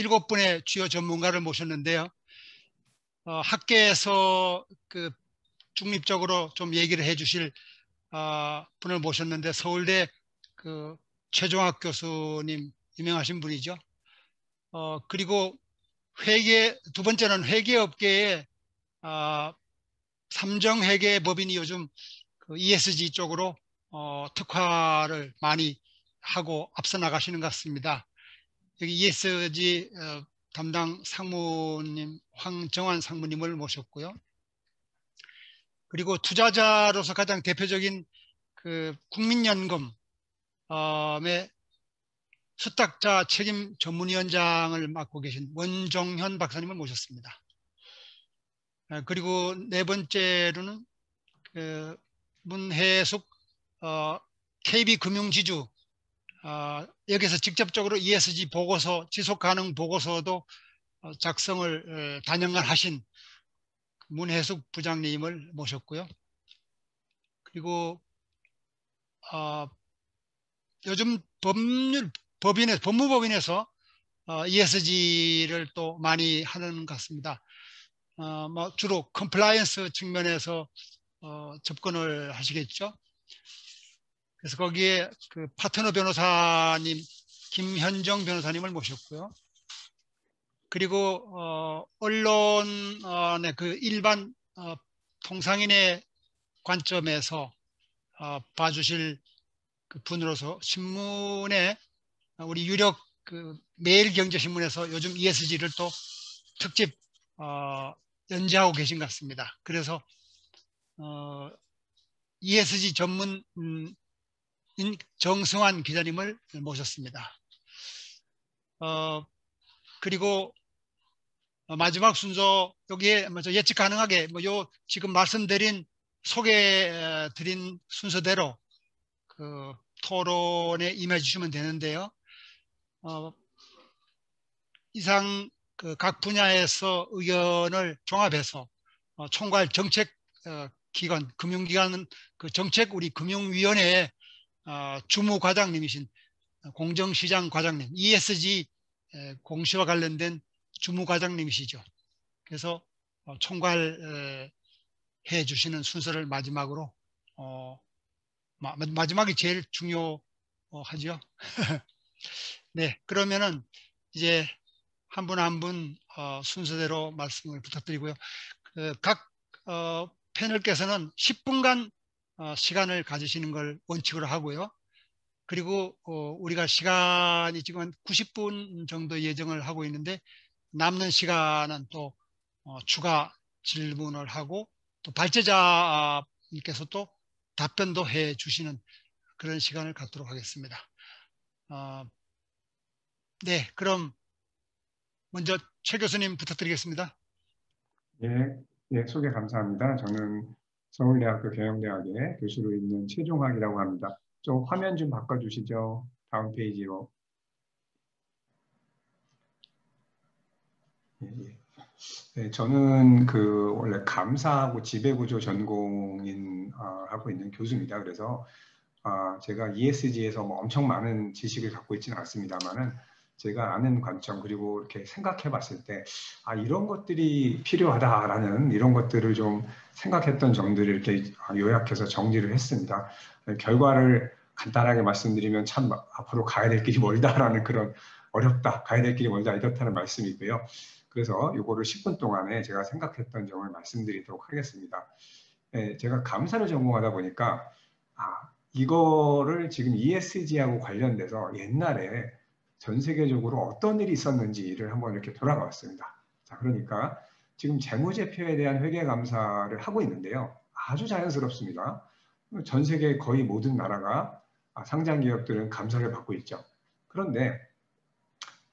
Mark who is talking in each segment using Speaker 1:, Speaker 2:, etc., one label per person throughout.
Speaker 1: 7분의 주요 전문가를 모셨는데요. 학계에서 그 중립적으로 좀 얘기를 해주실 분을 모셨는데, 서울대 그 최종학 교수님, 유명하신 분이죠. 그리고 두 번째는 회계업계에 삼정회계법인이 요즘 그 ESG 쪽으로 특화를 많이 하고 앞서 나가시는 것 같습니다. 여기 ESG 담당 상무님 황정환 상무님을 모셨고요. 그리고 투자자로서 가장 대표적인 그 국민연금의 수탁자 책임 전문위원장을 맡고 계신 원종현 박사님을 모셨습니다. 그리고 네 번째로는 그 문혜숙 KB금융지주, 여기서 직접적으로 ESG 보고서, 지속가능 보고서도 작성을 단연간 하신 문혜숙 부장님을 모셨고요. 그리고 요즘 법무법인에서 ESG를 또 많이 하는 것 같습니다. 뭐 주로 컴플라이언스 측면에서 접근을 하시겠죠. 그래서 거기에 그 파트너 변호사님 김현정 변호사님을 모셨고요. 그리고 언론의 그 일반 통상인의 관점에서 봐주실 그 분으로서 신문에 우리 유력 그 매일경제신문에서 요즘 ESG를 또 특집 연재하고 계신 것 같습니다. 그래서 ESG 전문 정승환 기자님을 모셨습니다. 그리고 마지막 순서, 여기에 예측 가능하게 요 지금 말씀드린 소개드린 순서대로 그 토론에 임해 주시면 되는데요. 이상 그 각 분야에서 의견을 종합해서 총괄 정책 기관, 금융기관 그 정책 우리 금융위원회의 주무과장님이신 공정시장 과장님, ESG 공시와 관련된 주무과장님이시죠. 그래서 총괄해 주시는 순서를 마지막으로 마지막이 제일 중요하죠. 네, 그러면은 이제 한 분 한 분 순서대로 말씀을 부탁드리고요. 각 패널께서는 10분간 시간을 가지시는 걸 원칙으로 하고요. 그리고 우리가 시간이 지금 한 90분 정도 예정을 하고 있는데, 남는 시간은 또 추가 질문을 하고 또 발제자님께서 또 답변도 해 주시는 그런 시간을 갖도록 하겠습니다. 네, 그럼 먼저 최 교수님 부탁드리겠습니다.
Speaker 2: 예, 예, 소개 감사합니다. 저는 서울대학교 경영대학의 교수로 있는 최종학이라고 합니다. 좀 화면 좀 바꿔주시죠. 다음 페이지로. 예, 예. 네, 저는 그 원래 감사하고 지배구조 전공인 하고 있는 교수입니다. 그래서 제가 ESG에서 뭐 엄청 많은 지식을 갖고 있지는 않습니다만은 제가 아는 관점 그리고 이렇게 생각해 봤을 때 이런 것들이 필요하다라는 이런 것들을 좀 생각했던 점들을 이렇게 요약해서 정리를 했습니다. 결과를 간단하게 말씀드리면 참 앞으로 가야 될 길이 멀다라는 그런 어렵다, 가야 될 길이 멀다 이렇다는 말씀이고요. 그래서 이거를 10분 동안에 제가 생각했던 점을 말씀드리도록 하겠습니다. 네, 제가 감사를 전공하다 보니까 이거를 지금 ESG하고 관련돼서 옛날에 전 세계적으로 어떤 일이 있었는지를 한번 이렇게 돌아가 봤습니다. 자, 그러니까 지금 재무제표에 대한 회계감사를 하고 있는데요. 아주 자연스럽습니다. 전 세계 거의 모든 나라가 상장기업들은 감사를 받고 있죠. 그런데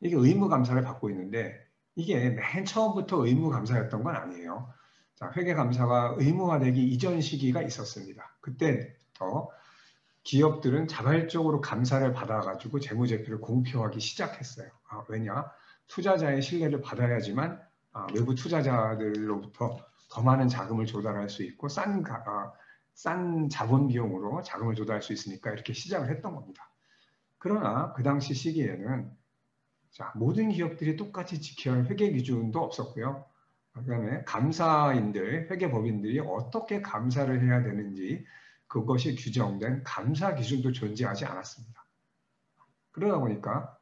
Speaker 2: 이게 의무감사를 받고 있는데 이게 맨 처음부터 의무감사였던 건 아니에요. 자, 회계감사가 의무화되기 이전 시기가 있었습니다. 그때부터 기업들은 자발적으로 감사를 받아가지고 재무제표를 공표하기 시작했어요. 왜냐? 투자자의 신뢰를 받아야지만 외부 투자자들로부터 더 많은 자금을 조달할 수 있고 싼 자본 비용으로 자금을 조달할 수 있으니까 이렇게 시작을 했던 겁니다. 그러나 그 당시 시기에는 자, 모든 기업들이 똑같이 지켜야 할 회계 기준도 없었고요. 그다음에 감사인들, 회계법인들이 어떻게 감사를 해야 되는지 그것이 규정된 감사 기준도 존재하지 않았습니다. 그러다 보니까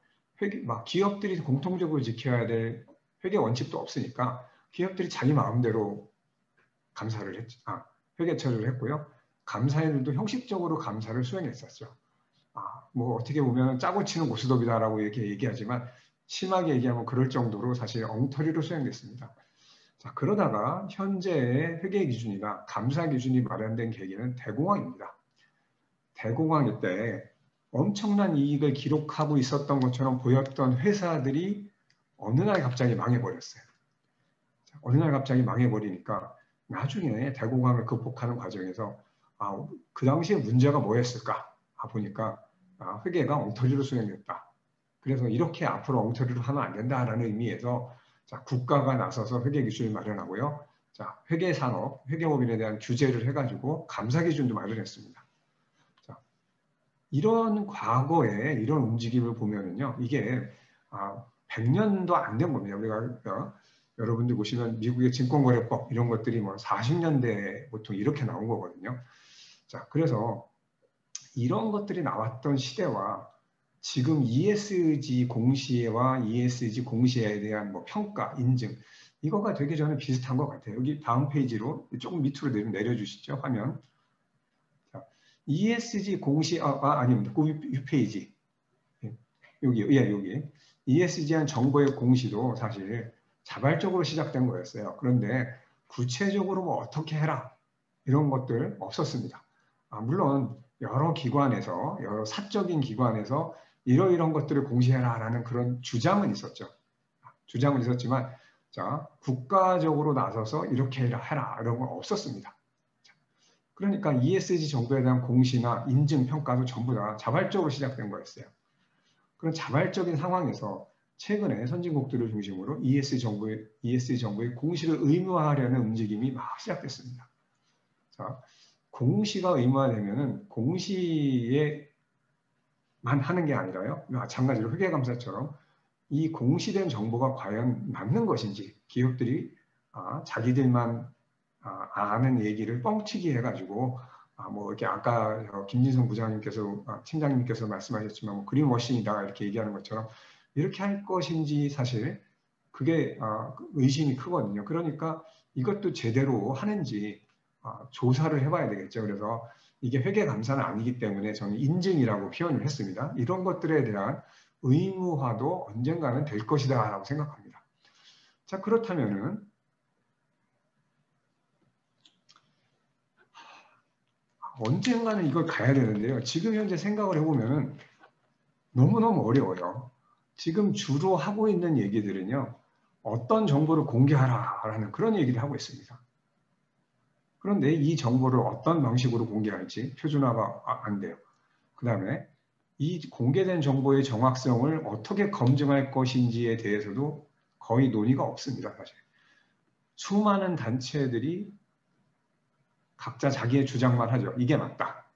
Speaker 2: 기업들이 공통적으로 지켜야 될 회계 원칙도 없으니까 기업들이 자기 마음대로 회계 처리를 했고요. 감사인들도 형식적으로 감사를 수행했었죠. 뭐 어떻게 보면 짜고 치는 고스톱이다라고 이렇게 얘기하지만 심하게 얘기하면 그럴 정도로 사실 엉터리로 수행됐습니다. 자, 그러다가 현재의 회계 기준이나 감사 기준이 마련된 계기는 대공황입니다. 대공황일 때 엄청난 이익을 기록하고 있었던 것처럼 보였던 회사들이 어느 날 갑자기 망해버렸어요. 어느 날 갑자기 망해버리니까 나중에 대공황을 극복하는 과정에서 그 당시에 문제가 뭐였을까 보니까 회계가 엉터리로 수행됐다. 그래서 이렇게 앞으로 엉터리로 하면 안 된다라는 의미에서 자, 국가가 나서서 회계 기준을 마련하고요. 자, 회계 산업, 회계법인에 대한 규제를 해가지고 감사 기준도 마련했습니다. 자, 이런 과거에 이런 움직임을 보면은요, 이게 100년도 안 된 겁니다. 우리가 여러분들 보시면 미국의 증권거래법 이런 것들이 뭐 40년대 보통 이렇게 나온 거거든요. 자, 그래서 이런 것들이 나왔던 시대와 지금 ESG 공시와 ESG 공시에 대한 뭐 평가, 인증 이거가 되게 저는 비슷한 것 같아요. 여기 다음 페이지로 조금 밑으로 내려주시죠. 화면. 자, ESG 공시 아닙니다. 그 6페이지. 여기 ESG한 정보의 공시도 사실 자발적으로 시작된 거였어요. 그런데 구체적으로 뭐 어떻게 해라 이런 것들 없었습니다. 물론 여러 기관에서 여러 사적인 기관에서 이러이런 것들을 공시해라라는 그런 주장은 있었죠. 주장은 있었지만 자, 국가적으로 나서서 이렇게 해라 이런 건 없었습니다. 그러니까 ESG 정보에 대한 공시나 인증 평가도 전부 다 자발적으로 시작된 거였어요. 그런 자발적인 상황에서 최근에 선진국들을 중심으로 ESG 정보의 공시를 의무화하려는 움직임이 막 시작됐습니다. 자, 공시가 의무화되면은 공시에만 하는 게 아니라요. 마찬가지로 회계감사처럼 이 공시된 정보가 과연 맞는 것인지 기업들이 자기들만 아는 얘기를 뻥치기 해가지고 뭐 이렇게 아까 김진성 부장님께서 팀장님께서 말씀하셨지만 뭐 그린워싱이다 이렇게 얘기하는 것처럼 이렇게 할 것인지 사실 그게 의심이 크거든요. 그러니까 이것도 제대로 하는지 조사를 해봐야 되겠죠. 그래서 이게 회계감사는 아니기 때문에 저는 인증이라고 표현을 했습니다. 이런 것들에 대한 의무화도 언젠가는 될 것이다 라고 생각합니다. 자, 그렇다면은 언젠가는 이걸 가야 되는데요. 지금 현재 생각을 해보면은 너무너무 어려워요. 지금 주로 하고 있는 얘기들은요. 어떤 정보를 공개하라라는 그런 얘기를 하고 있습니다. 그런데 이 정보를 어떤 방식으로 공개할지 표준화가 안 돼요. 그 다음에 이 공개된 정보의 정확성을 어떻게 검증할 것인지에 대해서도 거의 논의가 없습니다. 사실. 수많은 단체들이 각자 자기의 주장만 하죠. 이게 맞다.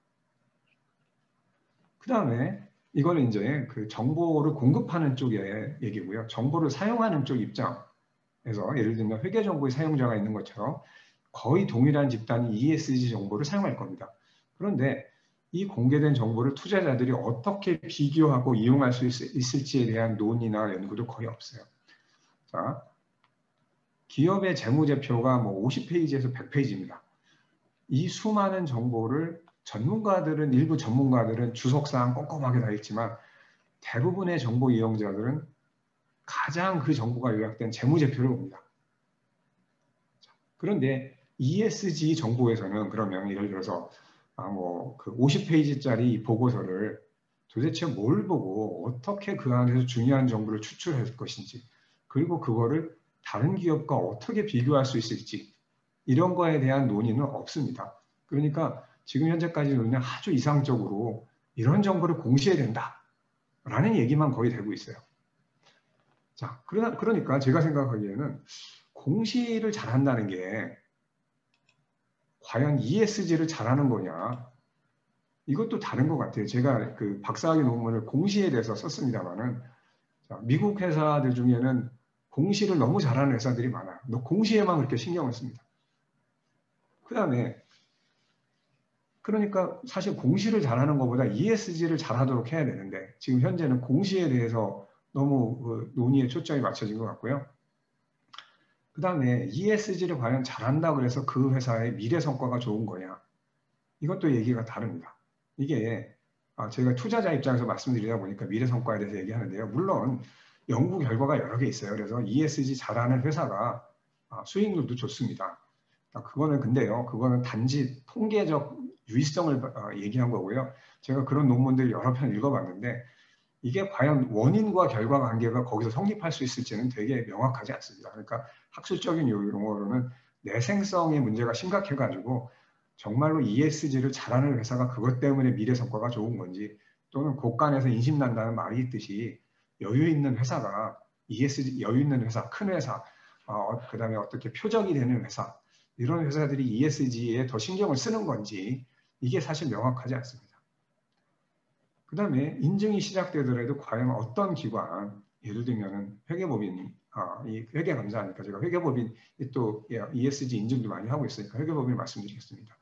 Speaker 2: 그 다음에 이거는 이제 그 정보를 공급하는 쪽의 얘기고요. 정보를 사용하는 쪽 입장에서 예를 들면 회계 정보의 사용자가 있는 것처럼 거의 동일한 집단이 ESG 정보를 사용할 겁니다. 그런데 이 공개된 정보를 투자자들이 어떻게 비교하고 이용할 수 있을지에 대한 논의나 연구도 거의 없어요. 자, 기업의 재무제표가 뭐 50페이지에서 100페이지입니다. 이 수많은 정보를 일부 전문가들은 주석사항 꼼꼼하게 다 읽지만 대부분의 정보 이용자들은 가장 그 정보가 요약된 재무제표를 봅니다. 그런데 ESG 정보에서는 그러면 예를 들어서 그 50페이지짜리 보고서를 도대체 뭘 보고 어떻게 그 안에서 중요한 정보를 추출할 것인지 그리고 그거를 다른 기업과 어떻게 비교할 수 있을지 이런 거에 대한 논의는 없습니다. 그러니까 지금 현재까지 논의는 아주 이상적으로 이런 정보를 공시해야 된다라는 얘기만 거의 되고 있어요. 자, 그러니까 제가 생각하기에는 공시를 잘한다는 게 과연 ESG를 잘하는 거냐? 이것도 다른 것 같아요. 제가 그 박사학위 논문을 공시에 대해서 썼습니다만은 자, 미국 회사들 중에는 공시를 너무 잘하는 회사들이 많아요. 공시에만 그렇게 신경을 씁니다. 그 다음에 그러니까 사실 공시를 잘하는 것보다 ESG를 잘하도록 해야 되는데 지금 현재는 공시에 대해서 너무 그 논의에 초점이 맞춰진 것 같고요. 그 다음에 ESG를 과연 잘한다 그래서 그 회사의 미래 성과가 좋은 거냐, 이것도 얘기가 다릅니다. 이게 제가 투자자 입장에서 말씀드리다 보니까 미래 성과에 대해서 얘기하는데요. 물론 연구 결과가 여러 개 있어요. 그래서 ESG 잘하는 회사가 수익률도 좋습니다. 그거는 근데요, 그거는 단지 통계적 유의성을 얘기한 거고요. 제가 그런 논문들 여러 편 읽어봤는데 이게 과연 원인과 결과 관계가 거기서 성립할 수 있을지는 되게 명확하지 않습니다. 그러니까 학술적인 용어로는 내생성의 문제가 심각해가지고 정말로 ESG를 잘하는 회사가 그것 때문에 미래 성과가 좋은 건지, 또는 곳간에서 인심 난다는 말이 있듯이 여유 있는 회사가 ESG, 여유 있는 회사, 큰 회사, 그 다음에 어떻게 표적이 되는 회사, 이런 회사들이 ESG에 더 신경을 쓰는 건지 이게 사실 명확하지 않습니다. 그 다음에 인증이 시작되더라도 과연 어떤 기관, 예를 들면 회계법인, 이 회계감사하니까 제가 회계법인 또 ESG 인증도 많이 하고 있으니까 회계법인 말씀드리겠습니다.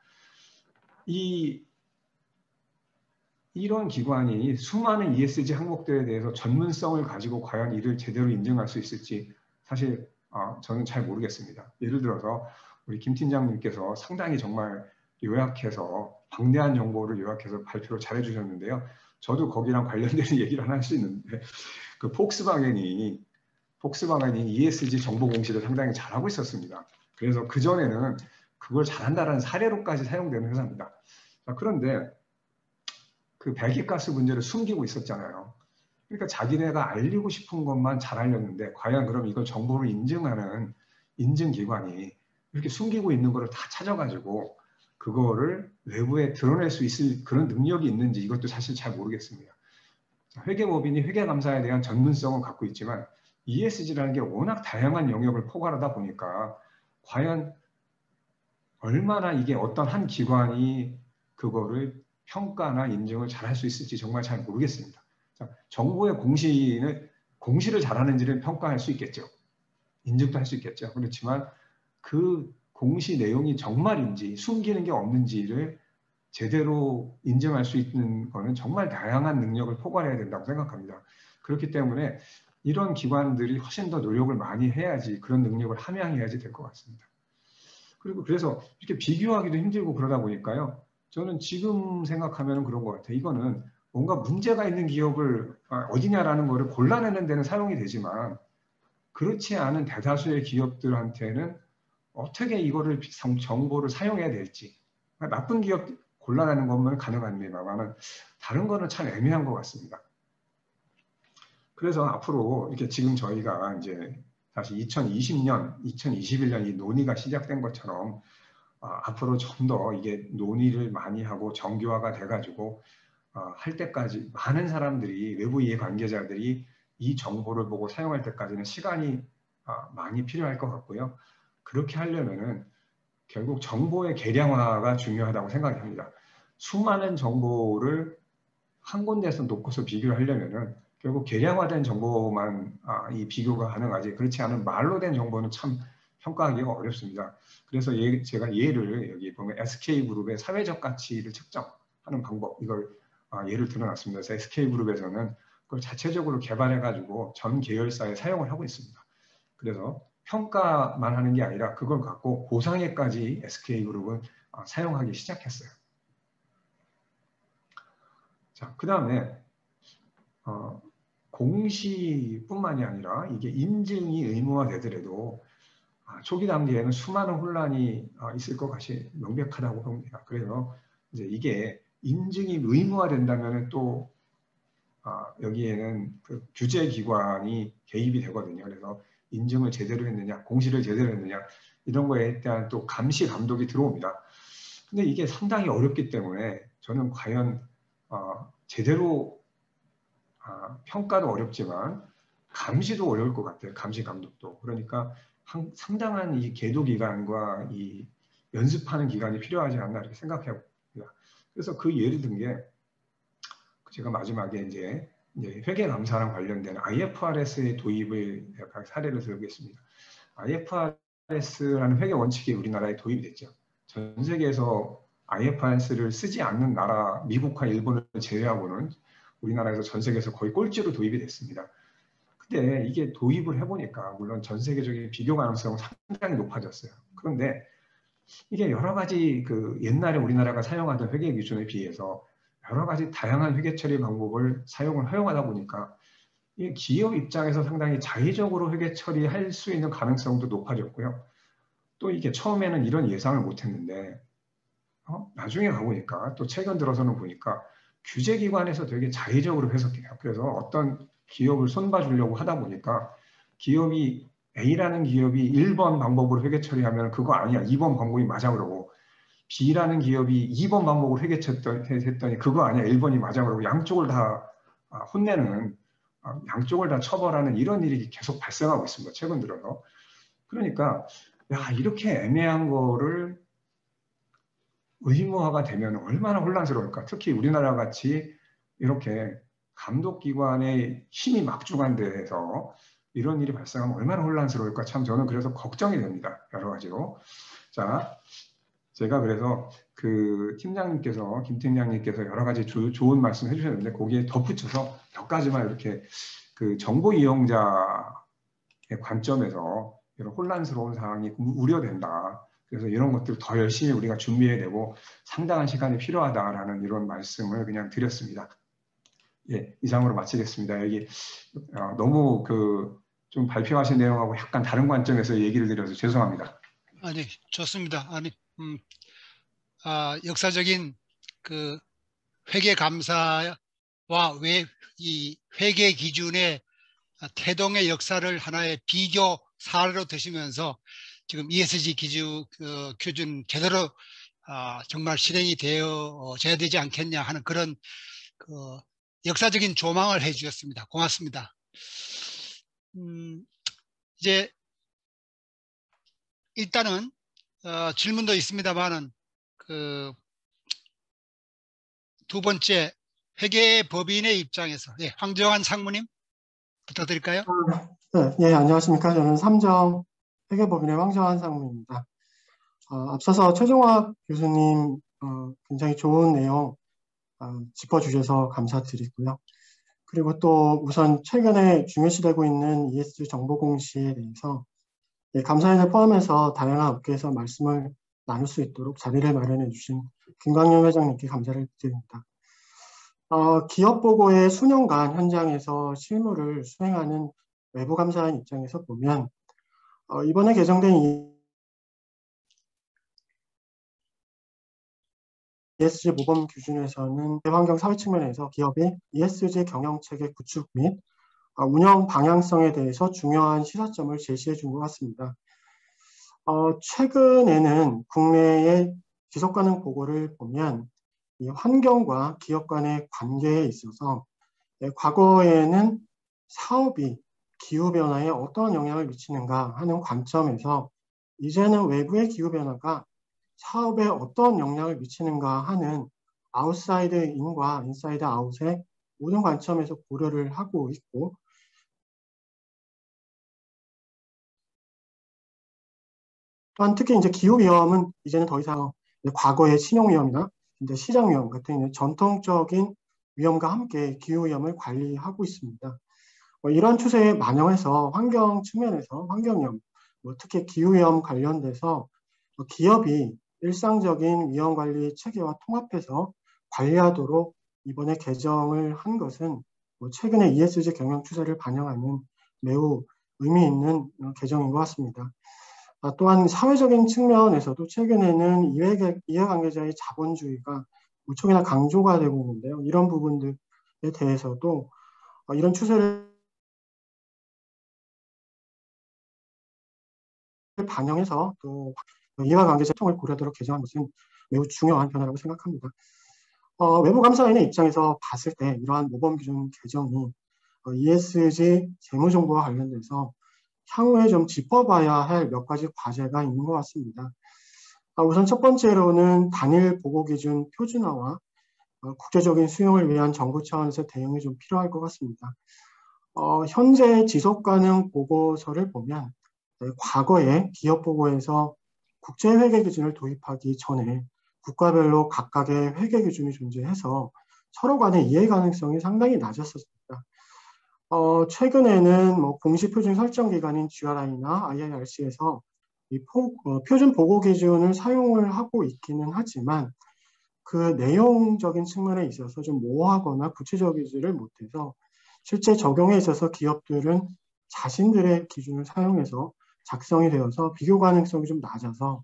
Speaker 2: 이런 기관이 수많은 ESG 항목들에 대해서 전문성을 가지고 과연 이를 제대로 인증할 수 있을지 사실 저는 잘 모르겠습니다. 예를 들어서 우리 김 팀장님께서 상당히 정말 요약해서 방대한 정보를 요약해서 발표를 잘 해주셨는데요. 저도 거기랑 관련되는 얘기를 하나 할 수 있는데 그 폭스바겐이 ESG 정보 공시를 상당히 잘하고 있었습니다. 그래서 그전에는 그걸 잘한다는 사례로까지 사용되는 회사입니다. 그런데 그 배기가스 문제를 숨기고 있었잖아요. 그러니까 자기네가 알리고 싶은 것만 잘 알렸는데 과연 그럼 이걸 정보로 인증하는 인증기관이 이렇게 숨기고 있는 거를 다 찾아가지고 그거를 외부에 드러낼 수 있을 그런 능력이 있는지 이것도 사실 잘 모르겠습니다. 회계법인이 회계감사에 대한 전문성은 갖고 있지만 ESG라는 게 워낙 다양한 영역을 포괄하다 보니까 과연 얼마나 이게 어떤 한 기관이 그거를 평가나 인증을 잘할 수 있을지 정말 잘 모르겠습니다. 정부의 공시를 잘하는지를 평가할 수 있겠죠. 인증도 할 수 있겠죠. 그렇지만 그 공시 내용이 정말인지 숨기는 게 없는지를 제대로 인증할 수 있는 거는 정말 다양한 능력을 포괄해야 된다고 생각합니다. 그렇기 때문에 이런 기관들이 훨씬 더 노력을 많이 해야지, 그런 능력을 함양해야지 될 것 같습니다. 그리고 그래서 이렇게 비교하기도 힘들고 그러다 보니까요. 저는 지금 생각하면 그런 것 같아요. 이거는 뭔가 문제가 있는 기업을 어디냐라는 거를 골라내는 데는 사용이 되지만 그렇지 않은 대다수의 기업들한테는 어떻게 이거를 정보를 사용해야 될지, 나쁜 기업 골라내는 것만 가능합니다만 다른 거는 참 애매한 것 같습니다. 그래서 앞으로 이렇게 지금 저희가 이제 다시 2020년, 2021년 이 논의가 시작된 것처럼 앞으로 좀 더 이게 논의를 많이 하고 정교화가 돼가지고 할 때까지 많은 사람들이, 외부 이해관계자들이 이 정보를 보고 사용할 때까지는 시간이 많이 필요할 것 같고요. 그렇게 하려면은 결국 정보의 계량화가 중요하다고 생각이 합니다. 수많은 정보를 한 군데에서 놓고서 비교를 하려면은 결국 계량화된 정보만 이 비교가 가능하지, 그렇지 않은 말로 된 정보는 참 평가하기가 어렵습니다. 그래서 제가 예를 여기 보면 SK그룹의 사회적 가치를 측정하는 방법, 이걸 예를 들어놨습니다. 그래서 SK그룹에서는 그걸 자체적으로 개발해가지고 전 계열사에 사용을 하고 있습니다. 그래서 평가만 하는 게 아니라 그걸 갖고 보상에까지 SK그룹은 사용하기 시작했어요. 자, 그 다음에 공시뿐만이 아니라 이게 인증이 의무화되더라도 초기 단계에는 수많은 혼란이 있을 것 같이 명백하다고 봅니다. 그래서 이제 이게 인증이 의무화된다면 또 여기에는 그 규제기관이 개입이 되거든요. 그래서 인증을 제대로 했느냐, 공시를 제대로 했느냐, 이런 거에 대한 또 감시 감독이 들어옵니다. 근데 이게 상당히 어렵기 때문에 저는 과연 제대로 평가도 어렵지만 감시도 어려울 것 같아요. 감시 감독도. 그러니까 상당한 이 계도 기간과 이 연습하는 기간이 필요하지 않나 이렇게 생각해 봅니다. 그래서 그 예를 든 게 제가 마지막에 이제 이제 회계감사랑 관련된 IFRS의 도입을 약간 사례를 들겠습니다. IFRS라는 회계 원칙이 우리나라에 도입이 됐죠. 전 세계에서 IFRS를 쓰지 않는 나라, 미국과 일본을 제외하고는 우리나라에서 전 세계에서 거의 꼴찌로 도입이 됐습니다. 근데 이게 도입을 해보니까 물론 전 세계적인 비교 가능성은 상당히 높아졌어요. 그런데 이게 여러 가지 그 옛날에 우리나라가 사용하던 회계 기준에 비해서 여러 가지 다양한 회계 처리 방법을 사용을 허용하다 보니까 이 기업 입장에서 상당히 자의적으로 회계 처리할 수 있는 가능성도 높아졌고요. 또 이게 처음에는 이런 예상을 못했는데 나중에 가보니까 또 최근 들어서는 보니까 규제기관에서 되게 자의적으로 해석해요. 그래서 어떤 기업을 손봐주려고 하다 보니까 기업이 A라는 기업이 1번 방법으로 회계 처리하면 그거 아니야. 2번 방법이 맞아 그러고 B라는 기업이 2번 방법으로 회계 처리했더니 그거 아니야. 1번이 맞아 그러고 양쪽을 다 혼내는 양쪽을 다 처벌하는 이런 일이 계속 발생하고 있습니다. 최근 들어서. 그러니까 야 이렇게 애매한 거를 의무화가 되면 얼마나 혼란스러울까. 특히 우리나라 같이 이렇게 감독기관의 힘이 막중한 데에서 이런 일이 발생하면 얼마나 혼란스러울까. 참 저는 그래서 걱정이 됩니다. 여러 가지로. 자, 제가 그래서 그 팀장님께서, 김 팀장님께서 여러 가지 좋은 말씀 해주셨는데 거기에 덧붙여서 몇 가지만 이렇게 그 정보 이용자의 관점에서 이런 혼란스러운 상황이 우려된다. 그래서 이런 것들 더 열심히 우리가 준비해내고 상당한 시간이 필요하다라는 이런 말씀을 그냥 드렸습니다. 예, 이상으로 마치겠습니다. 여기 너무 그 좀 발표하신 내용하고 약간 다른 관점에서 얘기를 드려서 죄송합니다.
Speaker 1: 아니, 좋습니다. 아니, 역사적인 그 회계 감사와 이 회계 기준의 태동의 역사를 하나의 비교 사례로 드시면서 지금 ESG 기준 제대로 정말 실행이 되어져야 되지 않겠냐 하는 그런 그 역사적인 조망을 해 주셨습니다. 고맙습니다. 이제 일단은 질문도 있습니다만은 그 두 번째 회계법인의 입장에서 황정환 상무님 부탁드릴까요?
Speaker 3: 네, 예, 안녕하십니까. 저는 삼정 회계법인의 황정환 상무입니다. 앞서서 최종학 교수님 굉장히 좋은 내용 짚어주셔서 감사드리고요. 그리고 또 우선 최근에 중요시되고 있는 ESG 정보 공시에 대해서 감사인을 포함해서 다양한 업계에서 말씀을 나눌 수 있도록 자리를 마련해 주신 김광영 회장님께 감사를 드립니다. 기업 보고의 수년간 현장에서 실무를 수행하는 외부 감사인 입장에서 보면 이번에 개정된 ESG 모범 기준에서는 환경 사회 측면에서 기업의 ESG 경영 체계 구축 및 운영 방향성에 대해서 중요한 시사점을 제시해 준 것 같습니다. 최근에는 국내의 지속 가능 보고를 보면 이 환경과 기업 간의 관계에 있어서 과거에는 사업이 기후변화에 어떤 영향을 미치는가 하는 관점에서 이제는 외부의 기후변화가 사업에 어떤 영향을 미치는가 하는 아웃사이드 인과 인사이드 아웃의 모든 관점에서 고려를 하고 있고 또한 특히 이제 기후위험은 이제는 더 이상 과거의 신용위험이나 이제 시장위험 같은 전통적인 위험과 함께 기후위험을 관리하고 있습니다. 이런 추세에 반영해서 환경 측면에서 환경위험, 특히 기후위험 관련돼서 기업이 일상적인 위험관리 체계와 통합해서 관리하도록 이번에 개정을 한 것은 최근에 ESG 경영 추세를 반영하는 매우 의미 있는 개정인 것 같습니다. 또한 사회적인 측면에서도 최근에는 이해관계자의 자본주의가 무척이나 강조가 되고 있는데요. 이런 부분들에 대해서도 이런 추세를 반영해서 또 이해관계자 소통을 고려하도록 개정한 것은 매우 중요한 변화라고 생각합니다. 외부 감사인의 입장에서 봤을 때 이러한 모범기준 개정이 ESG 재무정보와 관련돼서 향후에 좀 짚어봐야 할 몇 가지 과제가 있는 것 같습니다. 우선 첫 번째로는 단일 보고기준 표준화와 국제적인 수용을 위한 정부 차원에서 대응이 좀 필요할 것 같습니다. 현재 지속가능 보고서를 보면 과거에 기업 보고에서 국제 회계 기준을 도입하기 전에 국가별로 각각의 회계 기준이 존재해서 서로 간의 이해 가능성이 상당히 낮았었습니다. 최근에는 공식 표준 설정 기관인 GRI나 IIRC에서 이 표준 보고 기준을 사용을 하고 있기는 하지만 그 내용적인 측면에 있어서 좀 모호하거나 구체적이지를 못해서 실제 적용에 있어서 기업들은 자신들의 기준을 사용해서 작성이 되어서 비교 가능성이 좀 낮아서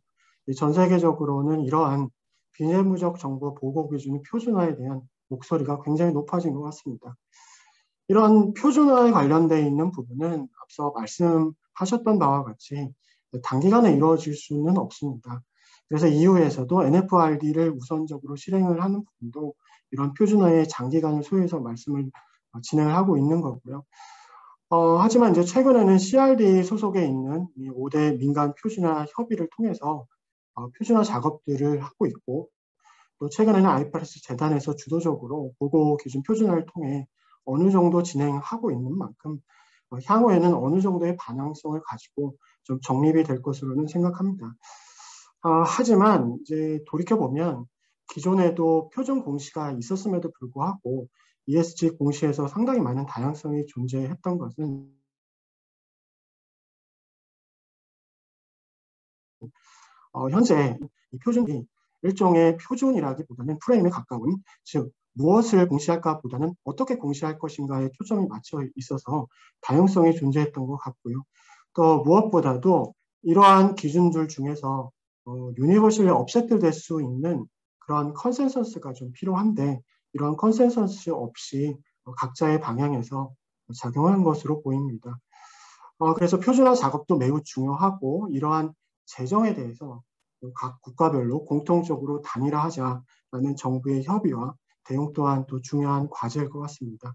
Speaker 3: 전 세계적으로는 이러한 비재무적 정보 보고 기준의 표준화에 대한 목소리가 굉장히 높아진 것 같습니다. 이런 표준화에 관련되어 있는 부분은 앞서 말씀하셨던 바와 같이 단기간에 이루어질 수는 없습니다. 그래서 EU에서도 NFRD를 우선적으로 실행을 하는 부분도 이런 표준화의 장기간을 소요해서 말씀을 진행을 하고 있는 거고요. 하지만 이제 최근에는 CRD 소속에 있는 이 5대 민간 표준화 협의를 통해서 표준화 작업들을 하고 있고, 또 최근에는 IFRS 재단에서 주도적으로 보고 기준 표준화를 통해 어느 정도 진행하고 있는 만큼 향후에는 어느 정도의 반영성을 가지고 좀 정립이 될 것으로는 생각합니다. 하지만 이제 돌이켜보면 기존에도 표준 공시가 있었음에도 불구하고 ESG 공시에서 상당히 많은 다양성이 존재했던 것은 현재 이 표준이 일종의 표준이라기보다는 프레임에 가까운, 즉 무엇을 공시할까 보다는 어떻게 공시할 것인가에 초점이 맞춰 있어서 다양성이 존재했던 것 같고요. 또 무엇보다도 이러한 기준들 중에서 유니버셜리 업셋 될 수 있는 그런 컨센서스가 좀 필요한데, 이러한 컨센서스 없이 각자의 방향에서 작용한 것으로 보입니다. 그래서 표준화 작업도 매우 중요하고, 이러한 재정에 대해서 각 국가별로 공통적으로 단일화하자라는 정부의 협의와 대응 또한 또 중요한 과제일 것 같습니다.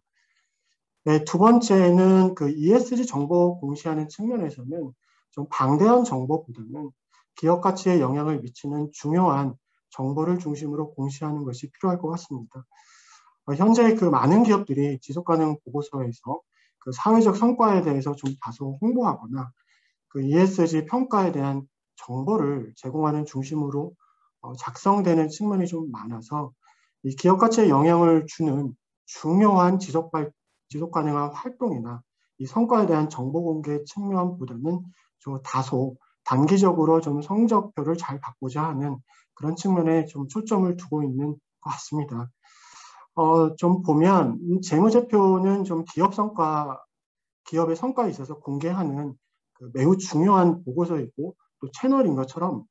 Speaker 3: 네, 두 번째는 그 ESG 정보 공시하는 측면에서는 좀 방대한 정보보다는 기업 가치에 영향을 미치는 중요한 정보를 중심으로 공시하는 것이 필요할 것 같습니다. 현재 그 많은 기업들이 지속가능 보고서에서 그 사회적 성과에 대해서 좀 다소 홍보하거나 그 ESG 평가에 대한 정보를 제공하는 중심으로 작성되는 측면이 좀 많아서 이 기업 가치에 영향을 주는 중요한 지속 가능한 활동이나 이 성과에 대한 정보 공개 측면보다는 좀 다소 단기적으로 좀 성적표를 잘 받고자 하는 그런 측면에 좀 초점을 두고 있는 것 같습니다. 좀 보면 재무제표는 좀 기업의 성과에 있어서 공개하는 그 매우 중요한 보고서이고 또 채널인 것처럼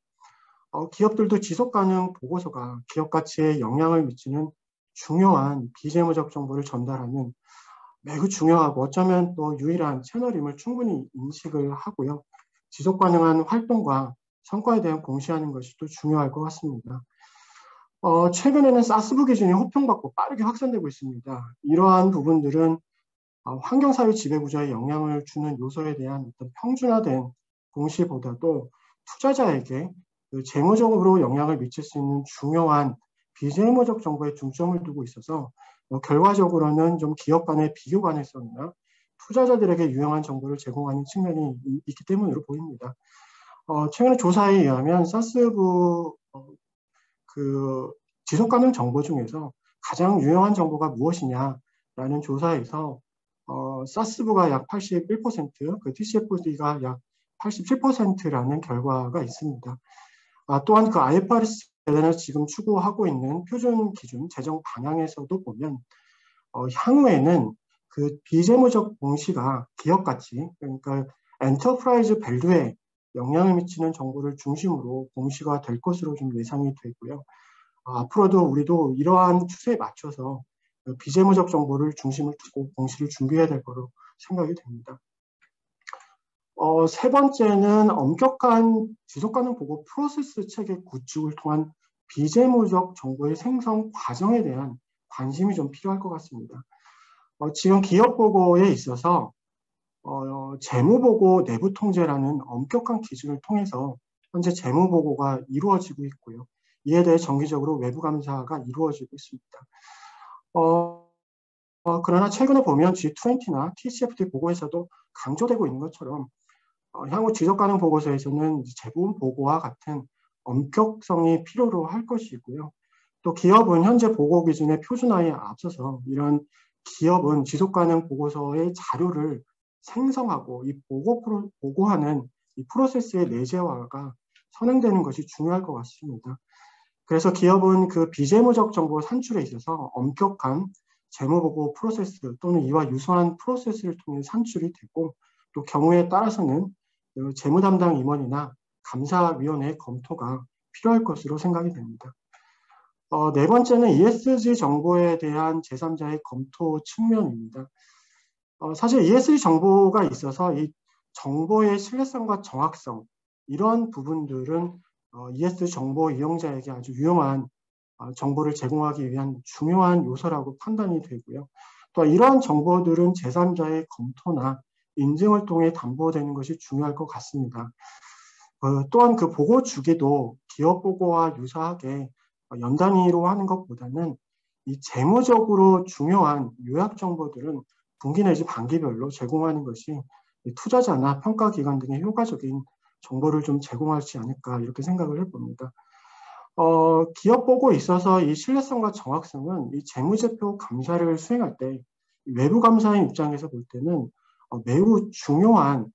Speaker 3: 기업들도 지속가능 보고서가 기업 가치에 영향을 미치는 중요한 비재무적 정보를 전달하는 매우 중요하고 어쩌면 또 유일한 채널임을 충분히 인식을 하고요. 지속가능한 활동과 성과에 대한 공시하는 것이 또 중요할 것 같습니다. 최근에는 사스부 기준이 호평받고 빠르게 확산되고 있습니다. 이러한 부분들은 환경사회 지배구조에 영향을 주는 요소에 대한 어떤 평준화된 공시보다도 투자자에게 그 재무적으로 영향을 미칠 수 있는 중요한 비재무적 정보에 중점을 두고 있어서 결과적으로는 좀 기업 간의 비교 가능성이나 투자자들에게 유용한 정보를 제공하는 측면이 있기 때문으로 보입니다. 최근에 조사에 의하면 사스부 그 지속가능 정보 중에서 가장 유용한 정보가 무엇이냐라는 조사에서 사스부가 약 81%, 그 TCFD가 약 87%라는 결과가 있습니다. 또한 그 IFRS 재단에서 지금 추구하고 있는 표준 기준 제정 방향에서도 보면 향후에는 그 비재무적 공시가 기업 가치, 그러니까 엔터프라이즈 밸류에 영향을 미치는 정보를 중심으로 공시가 될 것으로 좀 예상이 되고요. 앞으로도 우리도 이러한 추세에 맞춰서 비재무적 정보를 중심을 두고 공시를 준비해야 될 거로 생각이 됩니다. 세 번째는 엄격한 지속가능 보고 프로세스 체계 구축을 통한 비재무적 정보의 생성 과정에 대한 관심이 좀 필요할 것 같습니다. 지금 기업 보고에 있어서 재무보고 내부 통제라는 엄격한 기준을 통해서 현재 재무보고가 이루어지고 있고요. 이에 대해 정기적으로 외부 감사가 이루어지고 있습니다. 그러나 최근에 보면 G20나 TCFD 보고에서도 강조되고 있는 것처럼 향후 지속가능 보고서에서는 재본 보고와 같은 엄격성이 필요로 할 것이고요. 또 기업은 현재 보고 기준의 표준화에 앞서서 이런 기업은 지속가능 보고서의 자료를 생성하고 이 보고하는 이 프로세스의 내재화가 선행되는 것이 중요할 것 같습니다. 그래서 기업은 그 비재무적 정보 산출에 있어서 엄격한 재무보고 프로세스 또는 이와 유사한 프로세스를 통해 산출이 되고 또 경우에 따라서는 재무 담당 임원이나 감사위원회의 검토가 필요할 것으로 생각이 됩니다. 네 번째는 ESG 정보에 대한 제3자의 검토 측면입니다. 사실 ESG 정보가 있어서 이 정보의 신뢰성과 정확성 이런 부분들은 ESG 정보 이용자에게 아주 유용한 정보를 제공하기 위한 중요한 요소라고 판단이 되고요. 또 이러한 정보들은 제3자의 검토나 인증을 통해 담보되는 것이 중요할 것 같습니다. 또한 그 보고 주기도 기업 보고와 유사하게 연 단위로 하는 것보다는 이 재무적으로 중요한 요약 정보들은 분기 내지 반기별로 제공하는 것이 투자자나 평가기관 등의 효과적인 정보를 좀 제공하지 않을까 이렇게 생각을 해봅니다. 기업 보고에 있어서 이 신뢰성과 정확성은 이 재무제표 감사를 수행할 때 외부 감사인 입장에서 볼 때는 매우 중요한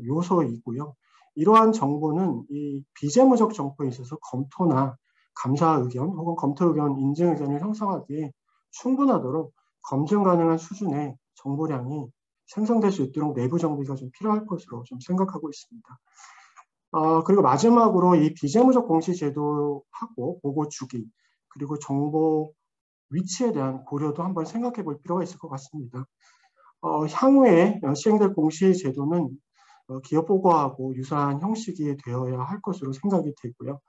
Speaker 3: 요소이고요. 이러한 정보는 이 비재무적 정보에 있어서 검토나 감사 의견 혹은 검토 의견, 인증 의견을 형성하기에 충분하도록 검증 가능한 수준의 정보량이 생성될 수 있도록 내부 정비가 좀 필요할 것으로 좀 생각하고 있습니다. 그리고 마지막으로 이 비재무적 공시 제도하고 보고 주기 그리고 정보 위치에 대한 고려도 한번 생각해 볼 필요가 있을 것 같습니다. 향후에 시행될 공시 제도는 기업 보고하고 유사한 형식이 되어야 할 것으로 생각이 되고요.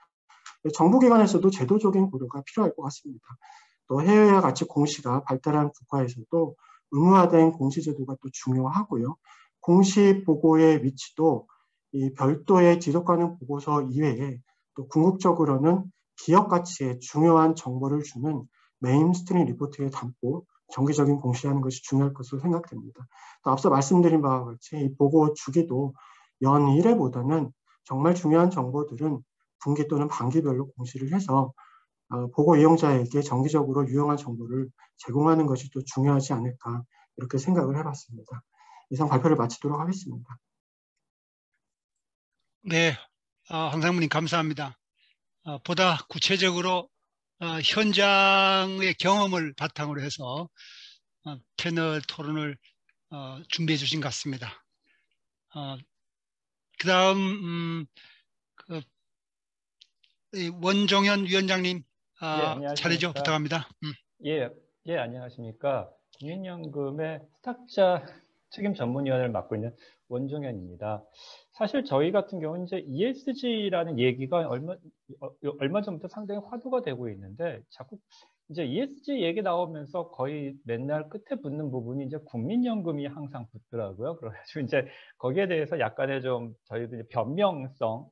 Speaker 3: 정부기관에서도 제도적인 고려가 필요할 것 같습니다. 또 해외와 같이 공시가 발달한 국가에서도 의무화된 공시 제도가 또 중요하고요. 공시 보고의 위치도 이 별도의 지속가능 보고서 이외에 또 궁극적으로는 기업 가치에 중요한 정보를 주는 메인스트림 리포트에 담고 정기적인 공시하는 것이 중요할 것으로 생각됩니다. 또 앞서 말씀드린 바와 같이 이 보고 주기도 연 1회보다는 정말 중요한 정보들은 분기 또는 반기별로 공시를 해서 보고 이용자에게 정기적으로 유용한 정보를 제공하는 것이 또 중요하지 않을까 이렇게 생각을 해봤습니다. 이상 발표를 마치도록 하겠습니다.
Speaker 1: 네, 황 상무님 감사합니다. 보다 구체적으로 현장의 경험을 바탕으로 해서 패널 토론을 준비해 주신 것 같습니다. 그 다음 원종현 위원장님 차례죠. 부탁합니다.
Speaker 4: 예, 안녕하십니까. 국민연금의 스탁자 책임 전문위원회를 맡고 있는 원종현입니다. 사실 저희 같은 경우는 이제 ESG라는 얘기가 얼마 전부터 상당히 화두가 되고 있는데 자꾸 이제 ESG 얘기 나오면서 거의 맨날 끝에 붙는 부분이 이제 국민연금이 항상 붙더라고요. 그래가지고 이제 거기에 대해서 약간의 좀 저희도 이제 변명성의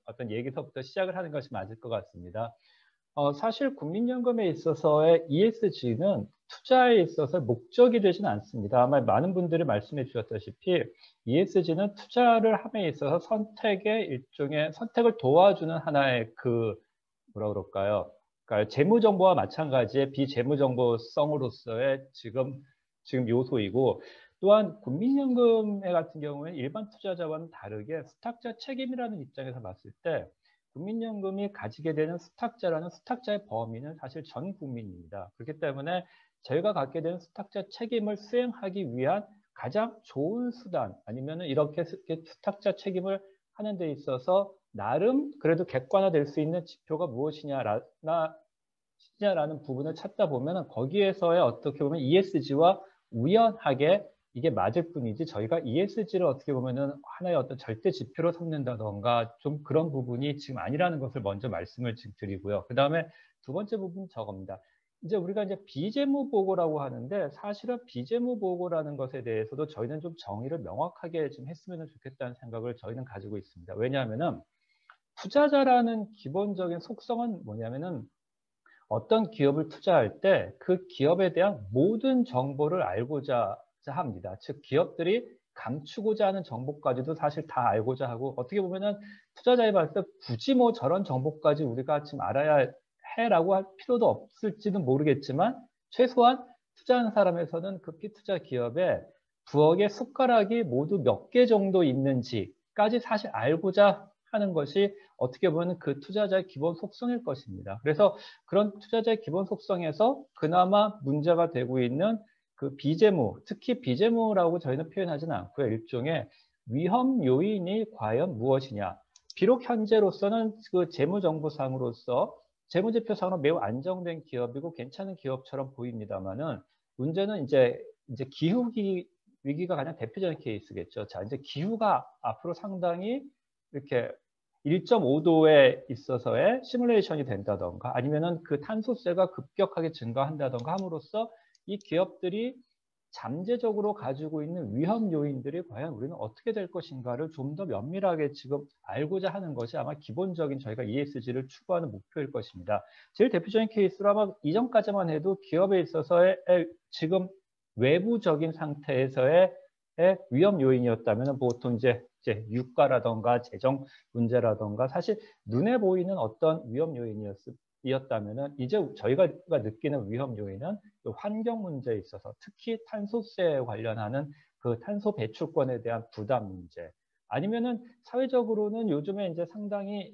Speaker 4: 어떤 얘기서부터 시작을 하는 것이 맞을 것 같습니다. 사실 국민연금에 있어서의 ESG는 투자에 있어서 목적이 되지는 않습니다. 아마 많은 분들이 말씀해 주셨다시피 ESG는 투자를 함에 있어서 일종의 선택을 도와주는 하나의 뭐라 그럴까요? 그러니까 재무정보와 마찬가지의 비재무정보성으로서의 지금 요소이고, 또한 국민연금에 같은 경우에는 일반 투자자와는 다르게 스탁자 책임이라는 입장에서 봤을 때 국민연금이 가지게 되는 스탁자라는 스탁자의 범위는 사실 전 국민입니다. 그렇기 때문에 저희가 갖게 되는 스탁자 책임을 수행하기 위한 가장 좋은 수단, 아니면 이렇게 스탁자 책임을 하는 데 있어서 나름 그래도 객관화될 수 있는 지표가 무엇이냐라는 부분을 찾다 보면 거기에서의 어떻게 보면 ESG와 우연하게 이게 맞을 뿐이지 저희가 ESG를 어떻게 보면은 하나의 어떤 절대 지표로 삼는다던가 좀 그런 부분이 지금 아니라는 것을 먼저 말씀을 드리고요. 그 다음에 두 번째 부분은 저겁니다. 이제 우리가 이제 비재무 보고라고 하는데 사실은 비재무 보고라는 것에 대해서도 저희는 좀 정의를 명확하게 좀 했으면 좋겠다는 생각을 저희는 가지고 있습니다. 왜냐하면은 투자자라는 기본적인 속성은 뭐냐면은 어떤 기업을 투자할 때 그 기업에 대한 모든 정보를 알고자 합니다. 즉 기업들이 감추고자 하는 정보까지도 사실 다 알고자 하고, 어떻게 보면은 투자자에 봤을 때 굳이 뭐 저런 정보까지 우리가 지금 알아야 해라고 할 필요도 없을지는 모르겠지만, 최소한 투자하는 사람에서는 그 피투자 기업에 부엌에 숟가락이 모두 몇 개 정도 있는지까지 사실 알고자 하는 것이 어떻게 보면 그 투자자의 기본 속성일 것입니다. 그래서 그런 투자자의 기본 속성에서 그나마 문제가 되고 있는 그 비재무, 특히 비재무라고 저희는 표현하지는 않고요. 일종의 위험 요인이 과연 무엇이냐. 비록 현재로서는 그 재무정보상으로서 재무제표상으로 매우 안정된 기업이고 괜찮은 기업처럼 보입니다만은, 문제는 이제 기후 위기가 가장 대표적인 케이스겠죠. 자, 이제 기후가 앞으로 상당히 이렇게 1.5도에 있어서의 시뮬레이션이 된다던가, 아니면은 그 탄소세가 급격하게 증가한다던가 함으로써 이 기업들이 잠재적으로 가지고 있는 위험 요인들이 과연 우리는 어떻게 될 것인가를 좀 더 면밀하게 지금 알고자 하는 것이 아마 기본적인 저희가 ESG를 추구하는 목표일 것입니다. 제일 대표적인 케이스로 아마 이전까지만 해도 기업에 있어서의 지금 외부적인 상태에서의 위험 요인이었다면 보통 이제 유가라던가 재정 문제라던가 사실 눈에 보이는 어떤 위험 요인이었다면, 이제 저희가 느끼는 위험 요인은 환경 문제에 있어서 특히 탄소세에 관련하는 그 탄소 배출권에 대한 부담 문제, 아니면은 사회적으로는 요즘에 이제 상당히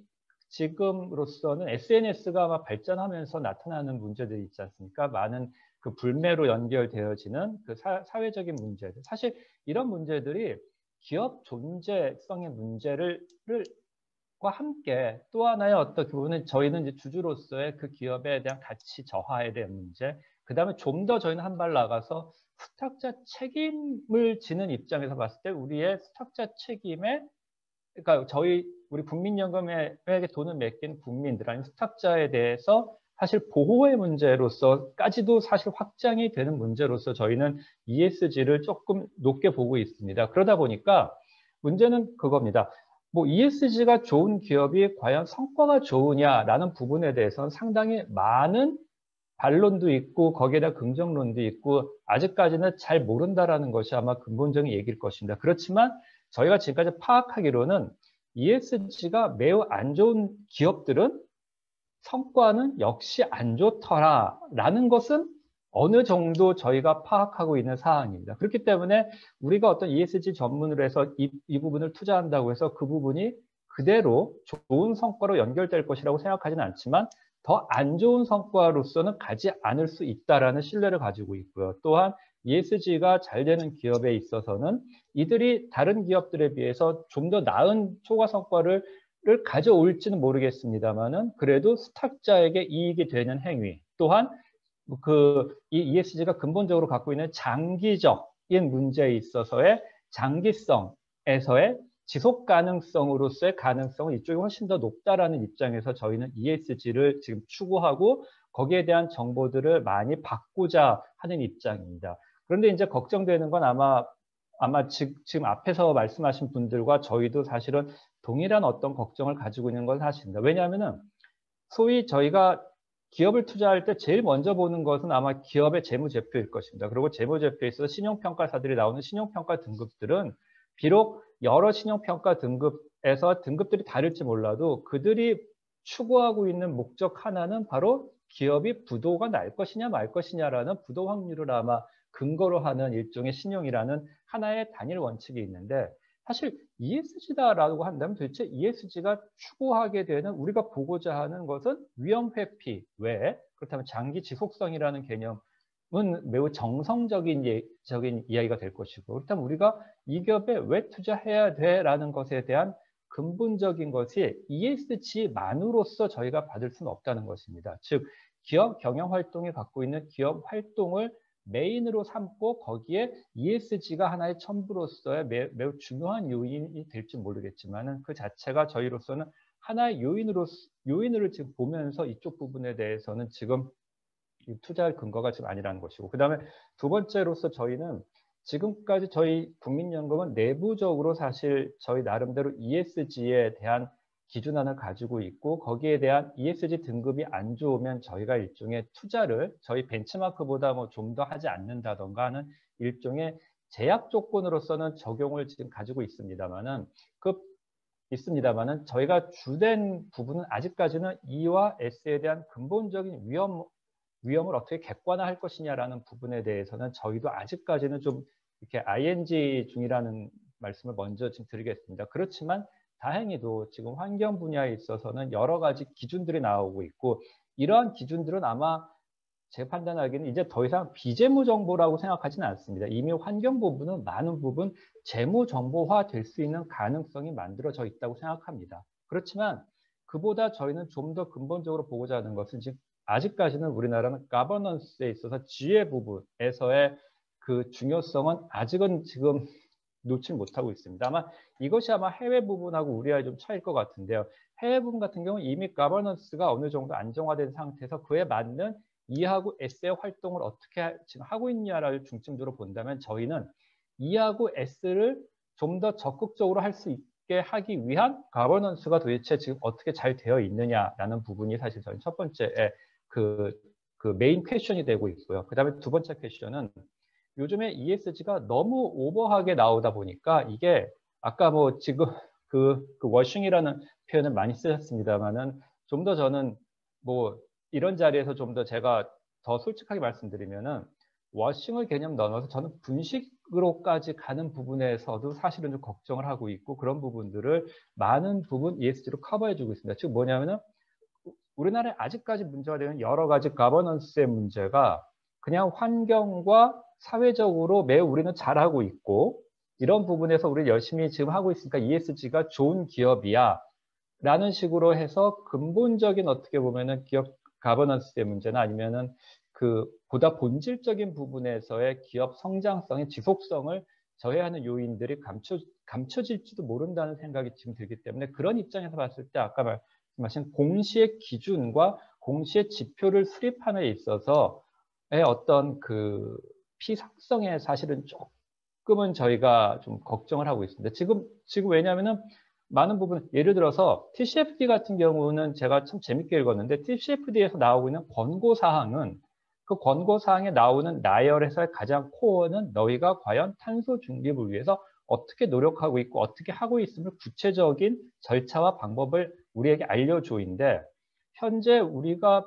Speaker 4: 지금으로서는 SNS가 아마 발전하면서 나타나는 문제들이 있지 않습니까? 많은 그 불매로 연결되어지는 그 사회적인 문제들. 사실 이런 문제들이 기업 존재성의 문제를 과 함께 또 하나의 어떤 부분은 저희는 이제 주주로서의 그 기업에 대한 가치 저하에 대한 문제, 그 다음에 좀 더 저희는 한 발 나가서 수탁자 책임을 지는 입장에서 봤을 때 우리의 수탁자 책임에, 그러니까 우리 국민연금에게 돈을 맡긴 국민들 아니면 수탁자에 대해서 사실 보호의 문제로서까지도 사실 확장이 되는 문제로서 저희는 ESG를 조금 높게 보고 있습니다. 그러다 보니까 문제는 그겁니다. 뭐 ESG가 좋은 기업이 과연 성과가 좋으냐라는 부분에 대해서는 상당히 많은 반론도 있고 거기에 대한 긍정론도 있고 아직까지는 잘 모른다라는 것이 아마 근본적인 얘기일 것입니다. 그렇지만 저희가 지금까지 파악하기로는 ESG가 매우 안 좋은 기업들은 성과는 역시 안 좋더라라는 것은 어느 정도 저희가 파악하고 있는 사항입니다. 그렇기 때문에 우리가 어떤 ESG 전문으로 해서 이 부분을 투자한다고 해서 그 부분이 그대로 좋은 성과로 연결될 것이라고 생각하지는 않지만 더 안 좋은 성과로서는 가지 않을 수 있다라는 신뢰를 가지고 있고요. 또한 ESG가 잘 되는 기업에 있어서는 이들이 다른 기업들에 비해서 좀 더 나은 초과 성과를 가져올지는 모르겠습니다만은 그래도 수탁자에게 이익이 되는 행위, 또한 이 ESG가 근본적으로 갖고 있는 장기적인 문제에 있어서의 장기성에서의 지속 가능성으로서의 가능성은 이쪽이 훨씬 더 높다라는 입장에서 저희는 ESG를 지금 추구하고 거기에 대한 정보들을 많이 받고자 하는 입장입니다. 그런데 이제 걱정되는 건 아마 지금 앞에서 말씀하신 분들과 저희도 사실은 동일한 어떤 걱정을 가지고 있는 건 사실입니다. 왜냐하면은 소위 저희가 기업을 투자할 때 제일 먼저 보는 것은 아마 기업의 재무제표일 것입니다. 그리고 재무제표에 있어서 신용평가사들이 나오는 신용평가 등급들은 비록 여러 신용평가 등급에서 등급들이 다를지 몰라도 그들이 추구하고 있는 목적 하나는 바로 기업이 부도가 날 것이냐 말 것이냐라는 부도 확률을 아마 근거로 하는 일종의 신용이라는 하나의 단일 원칙이 있는데, 사실 ESG다라고 한다면 도대체 ESG가 추구하게 되는 우리가 보고자 하는 것은 위험 회피 외에, 그렇다면 장기 지속성이라는 개념은 매우 정성적인 이야기가 될 것이고, 그렇다면 우리가 이 기업에 왜 투자해야 돼라는 것에 대한 근본적인 것이 ESG만으로서 저희가 받을 수는 없다는 것입니다. 즉 기업 경영 활동이 갖고 있는 기업 활동을 메인으로 삼고 거기에 ESG가 하나의 첨부로서의 매우 중요한 요인이 될지 모르겠지만 그 자체가 저희로서는 하나의 요인으로 지금 보면서 이쪽 부분에 대해서는 지금 투자할 근거가 지금 아니라는 것이고, 그 다음에 두 번째로서 저희는 지금까지 저희 국민연금은 내부적으로 사실 저희 나름대로 ESG에 대한 기준안을 가지고 있고 거기에 대한 ESG 등급이 안 좋으면 저희가 일종의 투자를 저희 벤치마크보다 뭐 좀 더 하지 않는다던가 하는 일종의 제약 조건으로서는 적용을 지금 가지고 있습니다만은 저희가 주된 부분은 아직까지는 E와 S에 대한 근본적인 위험을 어떻게 객관화할 것이냐라는 부분에 대해서는 저희도 아직까지는 좀 이렇게 ING 중이라는 말씀을 먼저 지금 드리겠습니다. 그렇지만 다행히도 지금 환경 분야에 있어서는 여러 가지 기준들이 나오고 있고 이러한 기준들은 아마 제 판단하기에는 이제 더 이상 비재무 정보라고 생각하지는 않습니다. 이미 환경 부분은 많은 부분 재무 정보화 될 수 있는 가능성이 만들어져 있다고 생각합니다. 그렇지만 그보다 저희는 좀 더 근본적으로 보고자 하는 것은 지금 아직까지는 우리나라는 가버넌스에 있어서 지혜 부분에서의 그 중요성은 아직은 지금 놓지 못하고 있습니다. 이것이 아마 해외 부분하고 우리와의 좀 차이일 것 같은데요. 해외 부분 같은 경우는 이미 가버넌스가 어느 정도 안정화된 상태에서 그에 맞는 E하고 S의 활동을 어떻게 지금 하고 있냐를 중점적으로 본다면 저희는 E하고 S를 좀 더 적극적으로 할 수 있게 하기 위한 가버넌스가 도대체 지금 어떻게 잘 되어 있느냐라는 부분이 사실 저희 첫 번째 그 메인 퀘션이 되고 있고요. 그 다음에 두 번째 퀘션은 요즘에 ESG가 너무 오버하게 나오다 보니까 이게 아까 뭐 지금 그 워싱이라는 표현을 많이 쓰셨습니다만은 좀 더 저는 뭐 이런 자리에서 좀 더 제가 더 솔직하게 말씀드리면은 워싱을 개념 넣어서 저는 분식으로까지 가는 부분에서도 사실은 좀 걱정을 하고 있고 그런 부분들을 많은 부분 ESG로 커버해주고 있습니다. 즉 뭐냐면은 우리나라에 아직까지 문제가 되는 여러 가지 가버넌스의 문제가 그냥 환경과 사회적으로 매우 우리는 잘하고 있고 이런 부분에서 우리 열심히 지금 하고 있으니까 ESG가 좋은 기업이야 라는 식으로 해서 근본적인 어떻게 보면은 기업 가버넌스의 문제나 아니면은 그 보다 본질적인 부분에서의 기업 성장성의 지속성을 저해하는 요인들이 감춰질지도 모른다는 생각이 지금 들기 때문에 그런 입장에서 봤을 때 아까 말씀하신 공시의 기준과 공시의 지표를 수립하는 데 있어서의 어떤 그 피상성에 사실은 조금은 저희가 좀 걱정을 하고 있습니다. 지금 왜냐하면은 많은 부분 예를 들어서 TCFD 같은 경우는 제가 참 재밌게 읽었는데 TCFD에서 나오고 있는 권고사항은 그 권고사항에 나오는 나열에서의 가장 코어는 너희가 과연 탄소 중립을 위해서 어떻게 노력하고 있고 어떻게 하고 있음을 구체적인 절차와 방법을 우리에게 알려줘인데 현재 우리가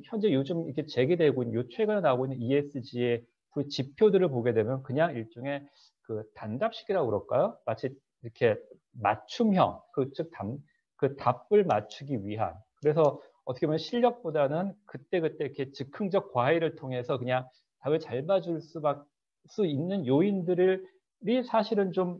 Speaker 4: 현재 요즘 이렇게 제기되고 있는 최근에 나오고 있는 ESG의 그 지표들을 보게 되면 그냥 일종의 그 단답식이라고 그럴까요? 마치 이렇게 맞춤형, 그 답을 맞추기 위한. 그래서 어떻게 보면 실력보다는 그때그때 이렇게 즉흥적 과외를 통해서 그냥 답을 잘 봐줄 수 있는 요인들이 사실은 좀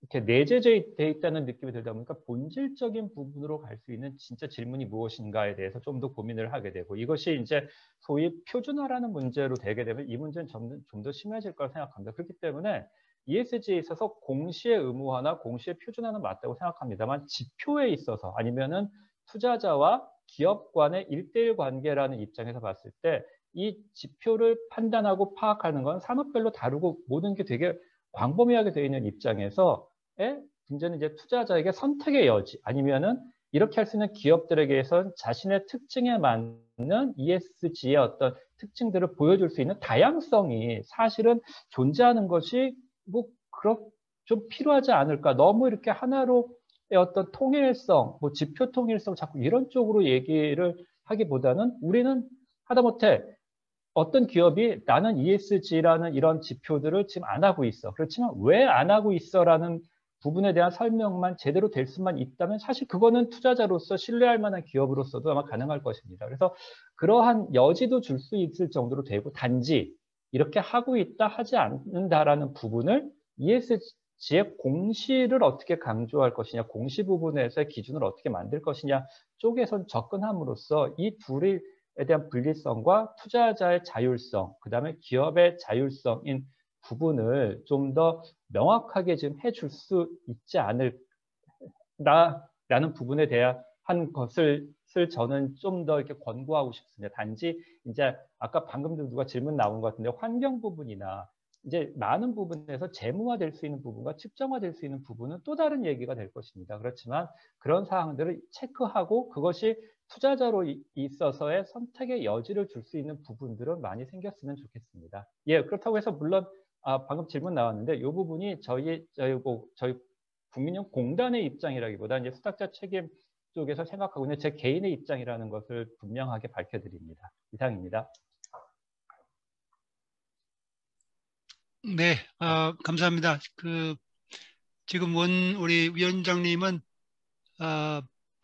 Speaker 4: 이렇게 내재되어 있다는 느낌이 들다 보니까 본질적인 부분으로 갈 수 있는 진짜 질문이 무엇인가에 대해서 좀 더 고민을 하게 되고 이것이 이제 소위 표준화라는 문제로 되게 되면 이 문제는 좀 더 심해질 거라 생각합니다. 그렇기 때문에 ESG에 있어서 공시의 의무화나 공시의 표준화는 맞다고 생각합니다만 지표에 있어서 아니면은 투자자와 기업 간의 1:1 관계라는 입장에서 봤을 때 이 지표를 판단하고 파악하는 건 산업별로 다르고 모든 게 되게 광범위하게 되어 있는 입장에서의 문제는 이제 투자자에게 선택의 여지 아니면은 이렇게 할 수 있는 기업들에게선 자신의 특징에 맞는 ESG의 어떤 특징들을 보여줄 수 있는 다양성이 사실은 존재하는 것이 뭐 좀 필요하지 않을까. 너무 이렇게 하나로의 어떤 통일성, 뭐 지표 통일성 자꾸 이런 쪽으로 얘기를 하기보다는 우리는 하다못해 어떤 기업이 나는 ESG라는 이런 지표들을 지금 안 하고 있어. 그렇지만 왜 안 하고 있어라는 부분에 대한 설명만 제대로 될 수만 있다면 사실 그거는 투자자로서 신뢰할 만한 기업으로서도 아마 가능할 것입니다. 그래서 그러한 여지도 줄 수 있을 정도로 되고 단지 이렇게 하고 있다 하지 않는다라는 부분을 ESG의 공시를 어떻게 강조할 것이냐, 공시 부분에서의 기준을 어떻게 만들 것이냐 쪽에선 접근함으로써 이 둘에 대한 분리성과 투자자의 자율성, 그 다음에 기업의 자율성인 부분을 좀 더 명확하게 지금 해줄 수 있지 않을까라는 부분에 대한 것을 저는 좀 더 이렇게 권고하고 싶습니다. 단지 이제 아까 방금도 누가 질문 나온 것 같은데 환경 부분이나 이제 많은 부분에서 재무화될 수 있는 부분과 측정화될 수 있는 부분은 또 다른 얘기가 될 것입니다. 그렇지만 그런 사항들을 체크하고 그것이 투자자로 있어서의 선택의 여지를 줄 수 있는 부분들은 많이 생겼으면 좋겠습니다. 예, 그렇다고 해서 물론 방금 질문 나왔는데 이 부분이 저희 국민연금공단의 입장이라기보다 이제 수탁자 책임 쪽에서 생각하고 있는 제 개인의 입장이라는 것을 분명하게 밝혀드립니다. 이상입니다.
Speaker 1: 네, 감사합니다. 지금 우리 위원장님은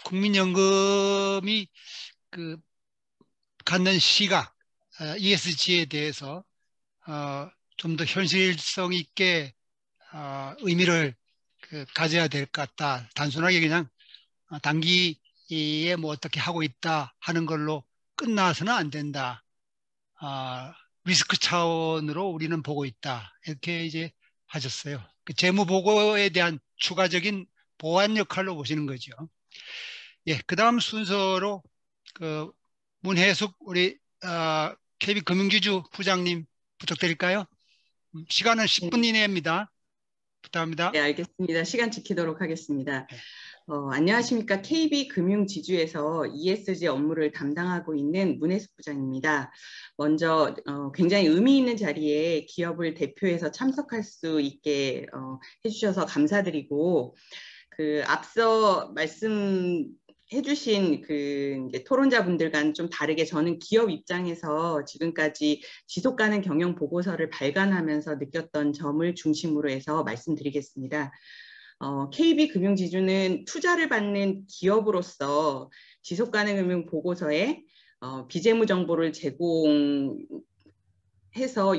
Speaker 1: 국민연금이 갖는 시각, ESG에 대해서 좀 더 현실성 있게 의미를 가져야 될 것 같다. 단순하게 그냥 단기에 뭐 어떻게 하고 있다 하는 걸로 끝나서는 안 된다. 리스크 차원으로 우리는 보고 있다. 이렇게 이제 하셨어요. 재무 보고에 대한 추가적인 보완 역할로 보시는 거죠. 예, 그다음 순서로 문혜숙 우리 KB금융지주 부장님 부탁드릴까요? 시간은 10분 이내입니다. 부탁합니다.
Speaker 5: 네, 알겠습니다. 시간 지키도록 하겠습니다. 안녕하십니까. KB금융지주에서 ESG 업무를 담당하고 있는 문혜숙 부장입니다. 먼저 굉장히 의미 있는 자리에 기업을 대표해서 참석할 수 있게 해주셔서 감사드리고 앞서 해주신 이제 토론자분들과는 좀 다르게 저는 기업 입장에서 지금까지 지속가능 경영 보고서를 발간하면서 느꼈던 점을 중심으로 해서 말씀드리겠습니다. KB금융지주는 투자를 받는 기업으로서 지속가능 금융 보고서에 비재무 정보를 제공해서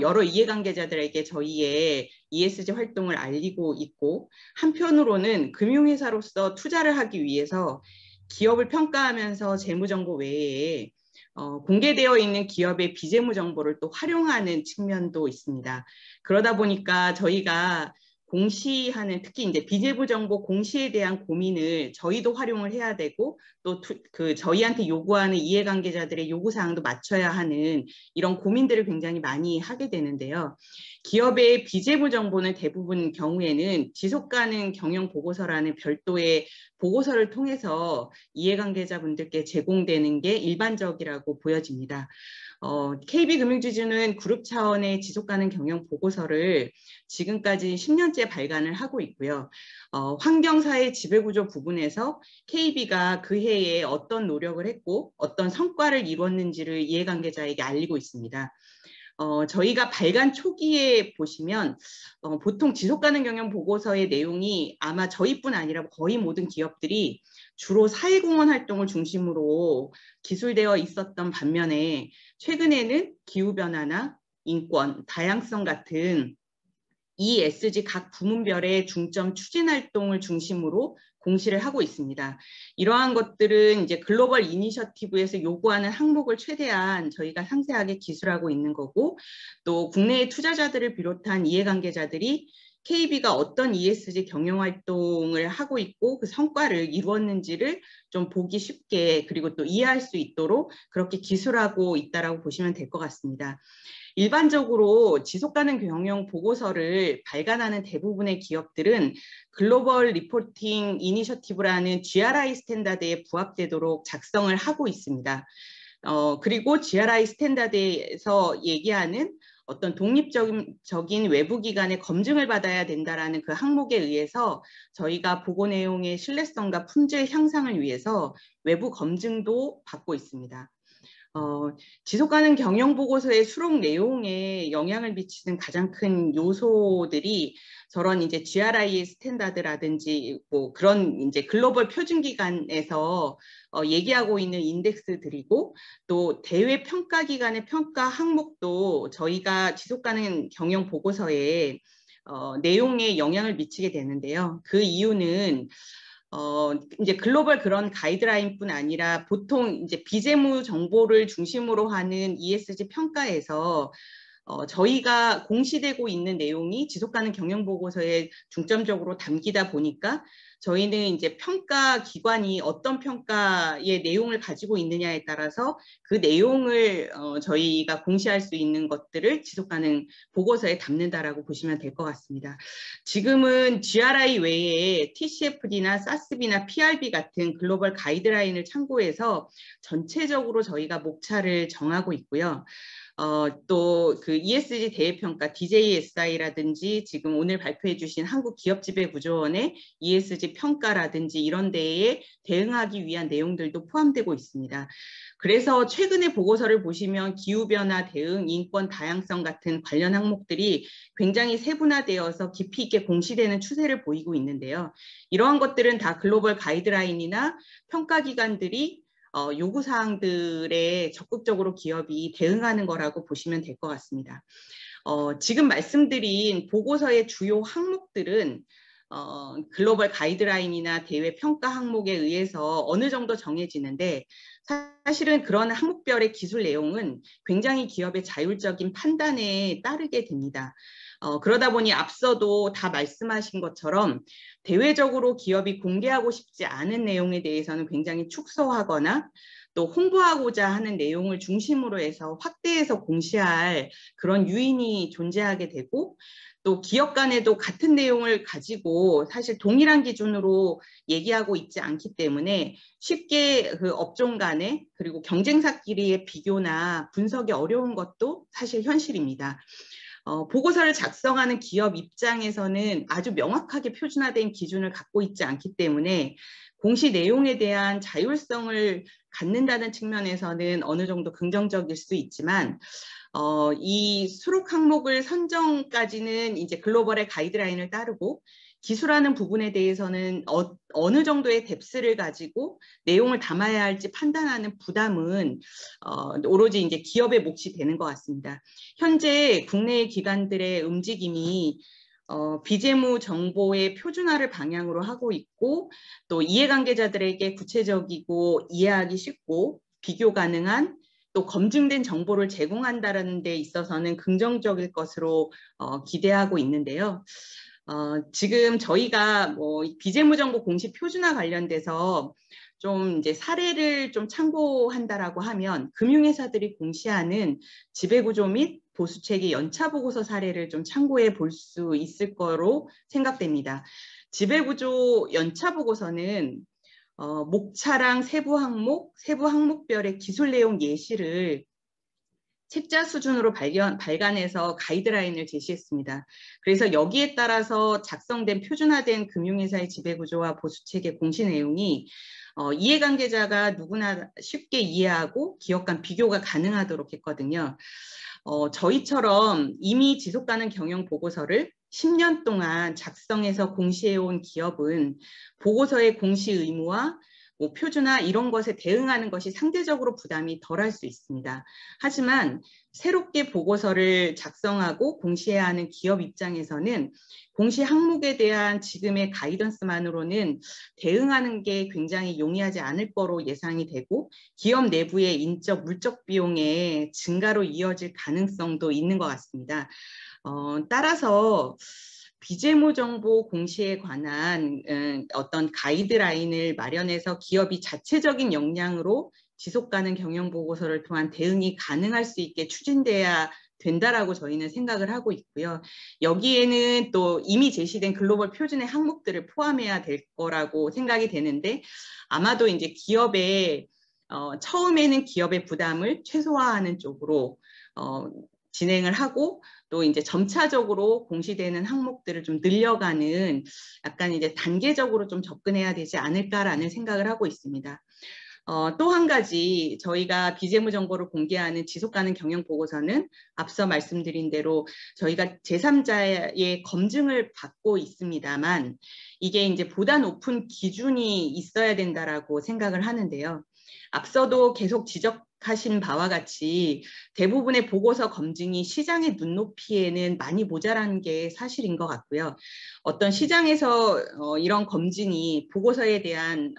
Speaker 5: 여러 이해관계자들에게 저희의 ESG 활동을 알리고 있고, 한편으로는 금융회사로서 투자를 하기 위해서 기업을 평가하면서 재무정보 외에 공개되어 있는 기업의 비재무 정보를 또 활용하는 측면도 있습니다. 그러다 보니까 저희가 공시하는, 특히 이제 비재무 정보 공시에 대한 고민을 저희도 활용을 해야 되고, 또 저희한테 요구하는 이해관계자들의 요구사항도 맞춰야 하는 이런 고민들을 굉장히 많이 하게 되는데요. 기업의 비재무 정보는 대부분 경우에는 지속가능 경영 보고서라는 별도의 보고서를 통해서 이해관계자분들께 제공되는 게 일반적이라고 보여집니다. KB금융지주는 그룹 차원의 지속가능 경영 보고서를 지금까지 10년째 발간을 하고 있고요. 환경사회 지배구조 부분에서 KB가 그 해에 어떤 노력을 했고 어떤 성과를 이뤘는지를 이해관계자에게 알리고 있습니다. 저희가 발간 초기에 보시면 보통 지속가능 경영 보고서의 내용이 아마 저희뿐 아니라 거의 모든 기업들이 주로 사회공헌 활동을 중심으로 기술되어 있었던 반면에, 최근에는 기후변화나 인권, 다양성 같은 ESG 각 부문별의 중점 추진 활동을 중심으로 공시를 하고 있습니다. 이러한 것들은 이제 글로벌 이니셔티브에서 요구하는 항목을 최대한 저희가 상세하게 기술하고 있는 거고, 또 국내의 투자자들을 비롯한 이해관계자들이 KB가 어떤 ESG 경영 활동을 하고 있고 그 성과를 이루었는지를 좀 보기 쉽게, 그리고 또 이해할 수 있도록 그렇게 기술하고 있다라고 보시면 될 것 같습니다. 일반적으로 지속가능 경영 보고서를 발간하는 대부분의 기업들은 글로벌 리포팅 이니셔티브라는 GRI 스탠다드에 부합되도록 작성을 하고 있습니다. 그리고 GRI 스탠다드에서 얘기하는 어떤 독립적인 외부 기관의 검증을 받아야 된다라는 그 항목에 의해서 저희가 보고 내용의 신뢰성과 품질 향상을 위해서 외부 검증도 받고 있습니다. 지속가능 경영 보고서의 수록 내용에 영향을 미치는 가장 큰 요소들이 저런 이제 GRI 스탠다드라든지 뭐 그런 이제 글로벌 표준 기관에서 얘기하고 있는 인덱스들이고, 또 대외 평가 기관의 평가 항목도 저희가 지속가능 경영 보고서에 내용에 영향을 미치게 되는데요. 그 이유는 이제 글로벌 그런 가이드라인뿐 아니라 보통 이제 비재무 정보를 중심으로 하는 ESG 평가에서 저희가 공시되고 있는 내용이 지속가능 경영 보고서에 중점적으로 담기다 보니까 저희는 이제 평가 기관이 어떤 평가의 내용을 가지고 있느냐에 따라서 그 내용을 저희가 공시할 수 있는 것들을 지속가능 보고서에 담는다라고 보시면 될 것 같습니다. 지금은 GRI 외에 TCFD나 SASB나 PRB 같은 글로벌 가이드라인을 참고해서 전체적으로 저희가 목차를 정하고 있고요. 또 그 ESG 대외평가 DJSI라든지 지금 오늘 발표해 주신 한국기업지배구조원의 ESG 평가라든지 이런 데에 대응하기 위한 내용들도 포함되고 있습니다. 그래서 최근의 보고서를 보시면 기후변화 대응, 인권 다양성 같은 관련 항목들이 굉장히 세분화되어서 깊이 있게 공시되는 추세를 보이고 있는데요. 이러한 것들은 다 글로벌 가이드라인이나 평가기관들이 요구사항들에 적극적으로 기업이 대응하는 거라고 보시면 될 것 같습니다. 지금 말씀드린 보고서의 주요 항목들은 글로벌 가이드라인이나 대외 평가 항목에 의해서 어느 정도 정해지는데 사실은 그런 항목별의 기술 내용은 굉장히 기업의 자율적인 판단에 따르게 됩니다. 그러다 보니 앞서도 다 말씀하신 것처럼 대외적으로 기업이 공개하고 싶지 않은 내용에 대해서는 굉장히 축소하거나 또 홍보하고자 하는 내용을 중심으로 해서 확대해서 공시할 그런 유인이 존재하게 되고 또 기업 간에도 같은 내용을 가지고 사실 동일한 기준으로 얘기하고 있지 않기 때문에 쉽게 그 업종 간에 그리고 경쟁사끼리의 비교나 분석이 어려운 것도 사실 현실입니다. 보고서를 작성하는 기업 입장에서는 아주 명확하게 표준화된 기준을 갖고 있지 않기 때문에 공시 내용에 대한 자율성을 갖는다는 측면에서는 어느 정도 긍정적일 수 있지만 이 수록 항목을 선정까지는 이제 글로벌의 가이드라인을 따르고 기술하는 부분에 대해서는 어느 정도의 뎁스를 가지고 내용을 담아야 할지 판단하는 부담은 오로지 이제 기업의 몫이 되는 것 같습니다. 현재 국내의 기관들의 움직임이 비재무 정보의 표준화를 방향으로 하고 있고 또 이해관계자들에게 구체적이고 이해하기 쉽고 비교 가능한 또 검증된 정보를 제공한다는 데 있어서는 긍정적일 것으로 기대하고 있는데요. 지금 저희가 뭐 비재무정보 공시 표준화 관련돼서 좀 이제 사례를 좀 참고한다라고 하면 금융회사들이 공시하는 지배구조 및 보수체계 연차보고서 사례를 좀 참고해 볼 수 있을 거로 생각됩니다. 지배구조 연차보고서는 목차랑 세부 항목별의 기술 내용 예시를 책자 수준으로 발간해서 가이드라인을 제시했습니다. 그래서 여기에 따라서 작성된 표준화된 금융회사의 지배구조와 보수체계 공시 내용이 이해관계자가 누구나 쉽게 이해하고 기업 간 비교가 가능하도록 했거든요. 저희처럼 이미 지속가능 경영 보고서를 10년 동안 작성해서 공시해온 기업은 보고서의 공시 의무와 뭐 표준화 이런 것에 대응하는 것이 상대적으로 부담이 덜할 수 있습니다. 하지만 새롭게 보고서를 작성하고 공시해야 하는 기업 입장에서는 공시 항목에 대한 지금의 가이던스만으로는 대응하는 게 굉장히 용이하지 않을 거로 예상이 되고 기업 내부의 인적, 물적 비용의 증가로 이어질 가능성도 있는 것 같습니다. 따라서 비재무 정보 공시에 관한 어떤 가이드라인을 마련해서 기업이 자체적인 역량으로 지속가능 경영 보고서를 통한 대응이 가능할 수 있게 추진돼야 된다라고 저희는 생각을 하고 있고요. 여기에는 또 이미 제시된 글로벌 표준의 항목들을 포함해야 될 거라고 생각이 되는데 아마도 이제 기업의 처음에는 기업의 부담을 최소화하는 쪽으로 진행을 하고 또 이제 점차적으로 공시되는 항목들을 좀 늘려가는 약간 이제 단계적으로 좀 접근해야 되지 않을까라는 생각을 하고 있습니다. 또 한 가지 저희가 비재무 정보를 공개하는 지속가능 경영 보고서는 앞서 말씀드린 대로 저희가 제3자의 검증을 받고 있습니다만 이게 이제 보다 높은 기준이 있어야 된다라고 생각을 하는데요. 앞서도 계속 지적하신 바와 같이 대부분의 보고서 검증이 시장의 눈높이에는 많이 모자란 게 사실인 것 같고요. 어떤 시장에서 이런 검증이 보고서에 대한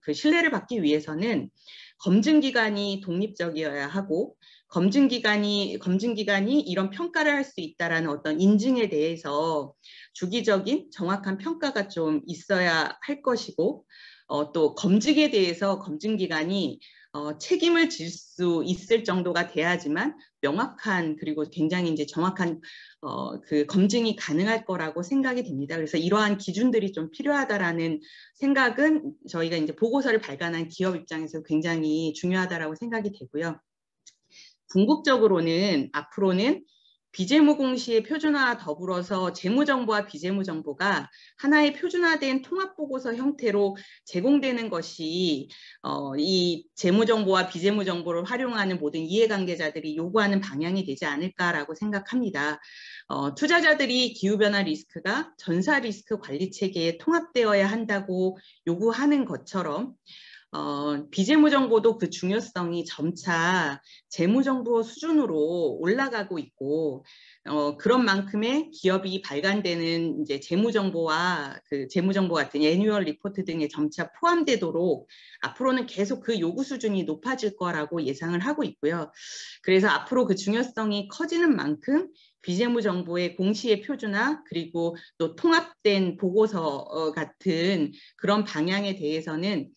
Speaker 5: 그 신뢰를 받기 위해서는 검증기관이 독립적이어야 하고 검증기관이 이런 평가를 할 수 있다라는 어떤 인증에 대해서 주기적인 정확한 평가가 좀 있어야 할 것이고 또 검증에 대해서 검증기관이 책임을 질 수 있을 정도가 돼야지만 명확한 그리고 굉장히 이제 정확한 그 검증이 가능할 거라고 생각이 됩니다. 그래서 이러한 기준들이 좀 필요하다라는 생각은 저희가 이제 보고서를 발간한 기업 입장에서 굉장히 중요하다라고 생각이 되고요. 궁극적으로는 앞으로는 비재무 공시의 표준화와 더불어서 재무정보와 비재무정보가 하나의 표준화된 통합보고서 형태로 제공되는 것이 이 재무정보와 비재무정보를 활용하는 모든 이해관계자들이 요구하는 방향이 되지 않을까라고 생각합니다. 투자자들이 기후변화 리스크가 전사 리스크 관리 체계에 통합되어야 한다고 요구하는 것처럼 비재무정보도 그 중요성이 점차 재무정보 수준으로 올라가고 있고 그런 만큼의 기업이 발간되는 이제 재무정보와 그 재무정보 같은 애뉴얼 리포트 등에 점차 포함되도록 앞으로는 계속 그 요구 수준이 높아질 거라고 예상을 하고 있고요. 그래서 앞으로 그 중요성이 커지는 만큼 비재무정보의 공시의 표준화 그리고 또 통합된 보고서 같은 그런 방향에 대해서는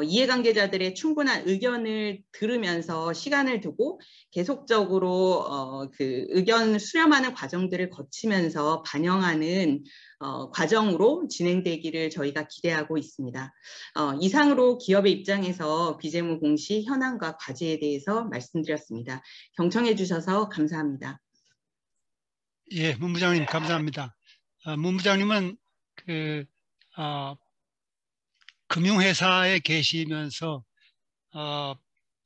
Speaker 5: 이해관계자들의 충분한 의견을 들으면서 시간을 두고 계속적으로 그 의견 수렴하는 과정들을 거치면서 반영하는 과정으로 진행되기를 저희가 기대하고 있습니다. 이상으로 기업의 입장에서 비재무 공시 현황과 과제에 대해서 말씀드렸습니다. 경청해 주셔서 감사합니다.
Speaker 1: 예, 문부장님 감사합니다. 문부장님은 금융회사에 계시면서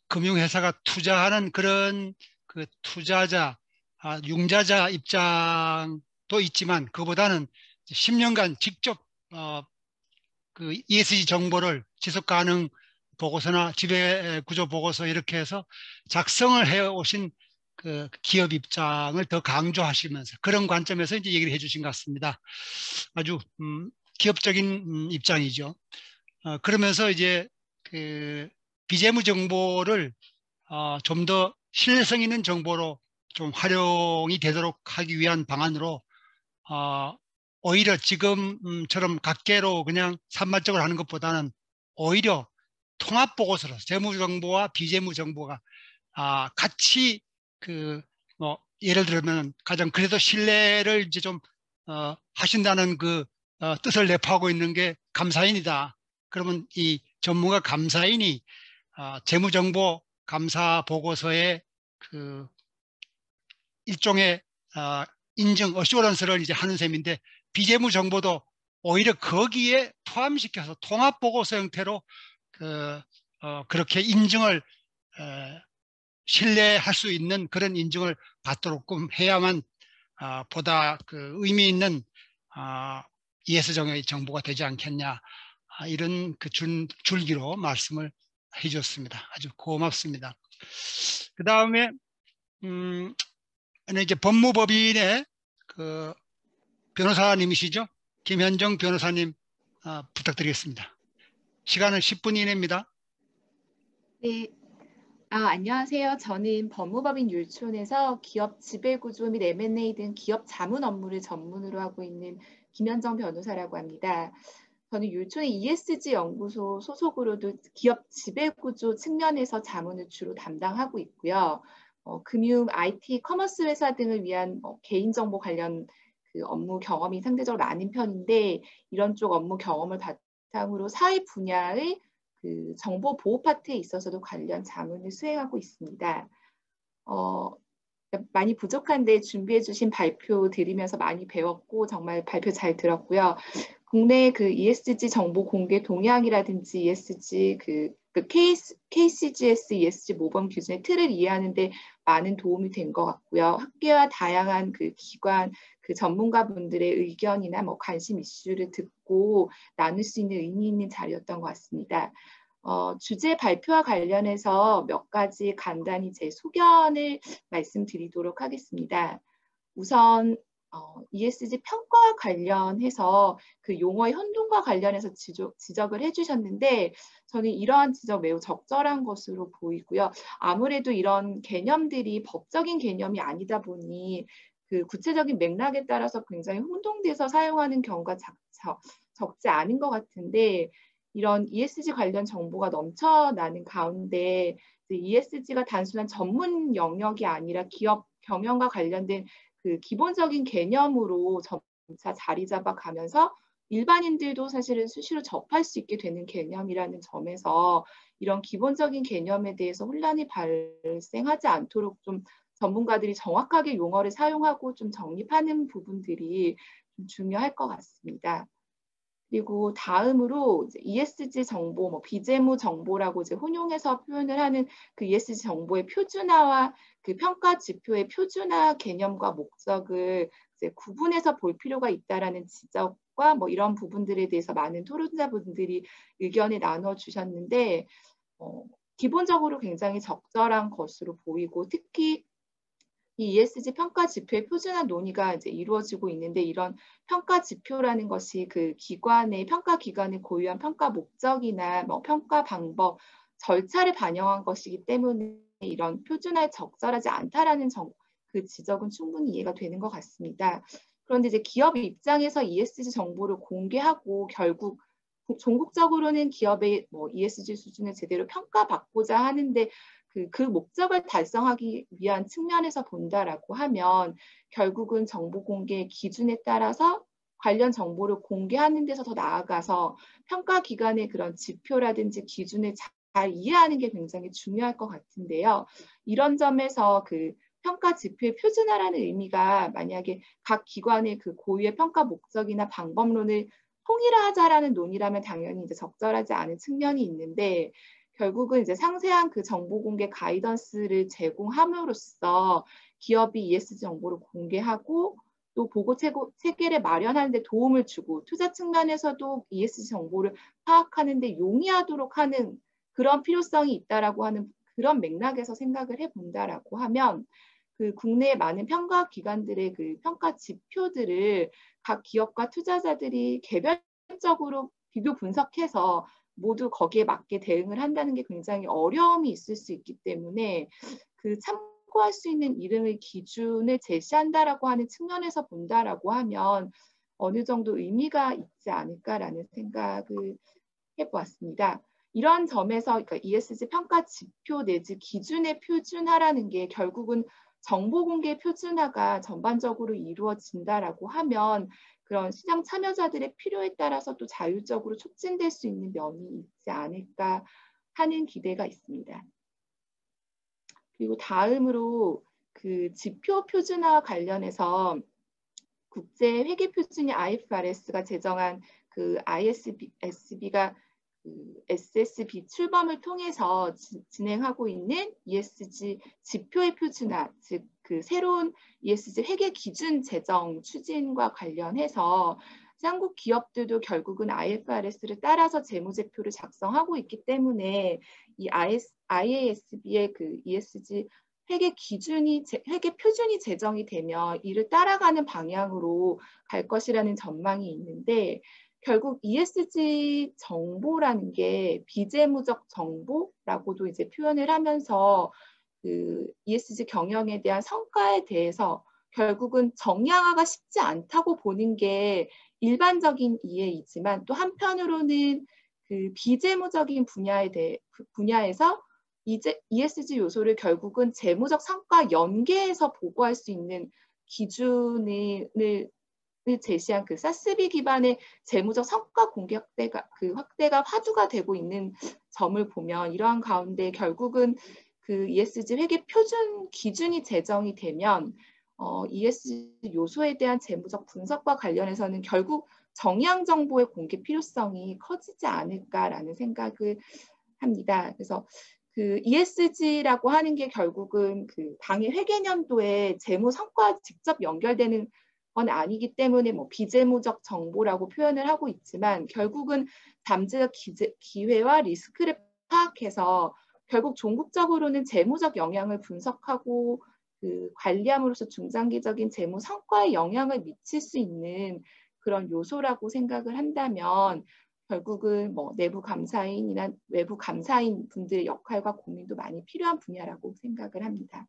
Speaker 1: 금융회사가 투자하는 그런 그 투자자, 융자자 입장도 있지만 그보다는 10년간 직접 그 ESG 정보를 지속가능 보고서나 지배구조 보고서 이렇게 해서 작성을 해오신 그 기업 입장을 더 강조하시면서 그런 관점에서 이제 얘기를 해주신 것 같습니다. 아주 기업적인 입장이죠. 그러면서 이제 그 비재무 정보를 좀 더 신뢰성 있는 정보로 좀 활용이 되도록 하기 위한 방안으로 오히려 지금처럼 각계로 그냥 산만적으로 하는 것보다는 오히려 통합 보고서로 재무 정보와 비재무 정보가 같이 뭐 예를 들면 가장 그래도 신뢰를 이제 좀 하신다는 그 뜻을 내포하고 있는 게 감사인이다. 그러면 이 전문가 감사인이 재무정보 감사 보고서의 그 일종의 인증, 어슈어런스를 이제 하는 셈인데 비재무 정보도 오히려 거기에 포함시켜서 통합 보고서 형태로 그렇게 인증을 신뢰할 수 있는 그런 인증을 받도록 해야만 보다 그 의미 있는 ESG의 정보가 되지 않겠냐. 이런 그 줄기로 말씀을 해주셨습니다. 아주 고맙습니다. 그 다음에 이제 법무법인의 그 변호사님이시죠? 김현정 변호사님 부탁드리겠습니다. 시간은 10분 이내입니다.
Speaker 6: 네. 안녕하세요. 저는 법무법인 율촌에서 기업 지배구조 및 M&A 등 기업 자문 업무를 전문으로 하고 있는 김현정 변호사라고 합니다. 저는 율촌의 ESG 연구소 소속으로도 기업 지배구조 측면에서 자문을 주로 담당하고 있고요. 금융, IT, 커머스 회사 등을 위한 개인정보 관련 그 업무 경험이 상대적으로 많은 편인데 이런 쪽 업무 경험을 바탕으로 사회 분야의 그 정보 보호 파트에 있어서도 관련 자문을 수행하고 있습니다. 많이 부족한데 준비해 주신 발표 들으면서 많이 배웠고 정말 발표 잘 들었고요. 국내 그 ESG 정보 공개 동향이라든지 ESG KCGS ESG 모범 기준의 틀을 이해하는 데 많은 도움이 된 것 같고요. 학계와 다양한 그 기관, 그 전문가분들의 의견이나 뭐 관심 이슈를 듣고 나눌 수 있는 의미 있는 자리였던 것 같습니다. 주제 발표와 관련해서 몇 가지 간단히 제 소견을 말씀드리도록 하겠습니다. 우선 ESG 평가와 관련해서 그 용어의 혼동과 관련해서 지적을 해주셨는데 저는 이러한 지적 매우 적절한 것으로 보이고요. 아무래도 이런 개념들이 법적인 개념이 아니다 보니 그 구체적인 맥락에 따라서 굉장히 혼동돼서 사용하는 경우가 적지 않은 것 같은데 이런 ESG 관련 정보가 넘쳐나는 가운데 ESG가 단순한 전문 영역이 아니라 기업 경영과 관련된 그 기본적인 개념으로 점차 자리 잡아가면서 일반인들도 사실은 수시로 접할 수 있게 되는 개념이라는 점에서 이런 기본적인 개념에 대해서 혼란이 발생하지 않도록 좀 전문가들이 정확하게 용어를 사용하고 좀 정립하는 부분들이 좀 중요할 것 같습니다. 그리고 다음으로 이제 ESG 정보, 뭐 비재무 정보라고 이제 혼용해서 표현을 하는 그 ESG 정보의 표준화와 그 평가 지표의 표준화 개념과 목적을 이제 구분해서 볼 필요가 있다라는 지적과 뭐 이런 부분들에 대해서 많은 토론자분들이 의견을 나눠 주셨는데 기본적으로 굉장히 적절한 것으로 보이고 특히 이 ESG 평가 지표의 표준화 논의가 이제 이루어지고 있는데 이런 평가 지표라는 것이 그 기관의 평가 기관이 고유한 평가 목적이나 뭐 평가 방법, 절차를 반영한 것이기 때문에 이런 표준화에 적절하지 않다라는 그 지적은 충분히 이해가 되는 것 같습니다. 그런데 이제 기업 입장에서 ESG 정보를 공개하고 결국 종국적으로는 기업의 뭐 ESG 수준을 제대로 평가받고자 하는데 그 목적을 달성하기 위한 측면에서 본다라고 하면 결국은 정보 공개 기준에 따라서 관련 정보를 공개하는 데서 더 나아가서 평가기관의 그런 지표라든지 기준을 잘 이해하는 게 굉장히 중요할 것 같은데요. 이런 점에서 그 평가 지표의 표준화라는 의미가 만약에 각 기관의 그 고유의 평가 목적이나 방법론을 통일화하자라는 논의라면 당연히 이제 적절하지 않은 측면이 있는데 결국은 이제 상세한 그 정보 공개 가이던스를 제공함으로써 기업이 ESG 정보를 공개하고 또 보고 체계를 마련하는 데 도움을 주고 투자 측면에서도 ESG 정보를 파악하는 데 용이하도록 하는 그런 필요성이 있다라고 하는 그런 맥락에서 생각을 해본다라고 하면 그 국내의 많은 평가 기관들의 그 평가 지표들을 각 기업과 투자자들이 개별적으로 비교 분석해서 모두 거기에 맞게 대응을 한다는 게 굉장히 어려움이 있을 수 있기 때문에 그 참고할 수 있는 이름의 기준을 제시한다라고 하는 측면에서 본다라고 하면 어느 정도 의미가 있지 않을까라는 생각을 해보았습니다. 이런 점에서 그러니까 ESG 평가 지표 내지 기준의 표준화라는 게 결국은 정보 공개 표준화가 전반적으로 이루어진다라고 하면 그런 시장 참여자들의 필요에 따라서 또 자율적으로 촉진될 수 있는 면이 있지 않을까 하는 기대가 있습니다. 그리고 다음으로 그 지표 표준화와 관련해서 국제 회계 표준이 IFRS가 제정한 그 ISB가 그 SSB 출범을 통해서 진행하고 있는 ESG 지표의 표준화, 즉 그 새로운 ESG 회계 기준 제정 추진과 관련해서 한국 기업들도 결국은 IFRS를 따라서 재무제표를 작성하고 있기 때문에 이 IASB의 그 ESG 회계 표준이 제정이 되면 이를 따라가는 방향으로 갈 것이라는 전망이 있는데 결국 ESG 정보라는 게 비재무적 정보라고도 이제 표현을 하면서 그 ESG 경영에 대한 성과에 대해서 결국은 정량화가 쉽지 않다고 보는 게 일반적인 이해이지만 또 한편으로는 그 비재무적인 분야에서 이제 ESG 요소를 결국은 재무적 성과 연계해서 보고할 수 있는 기준을 제시한 그 SASB 기반의 재무적 성과 공개 확대가 화두가 되고 있는 점을 보면 이러한 가운데 결국은 그 ESG 회계 표준 기준이 제정이 되면 ESG 요소에 대한 재무적 분석과 관련해서는 결국 정량 정보의 공개 필요성이 커지지 않을까라는 생각을 합니다. 그래서 그 ESG라고 하는 게 결국은 그 당해 회계년도에 재무 성과와 직접 연결되는 건 아니기 때문에 뭐 비재무적 정보라고 표현을 하고 있지만 결국은 잠재적 기회와 리스크를 파악해서 결국 종국적으로는 재무적 영향을 분석하고 그 관리함으로써 중장기적인 재무 성과에 영향을 미칠 수 있는 그런 요소라고 생각을 한다면 결국은 뭐 내부 감사인이나 외부 감사인 분들의 역할과 고민도 많이 필요한 분야라고 생각을 합니다.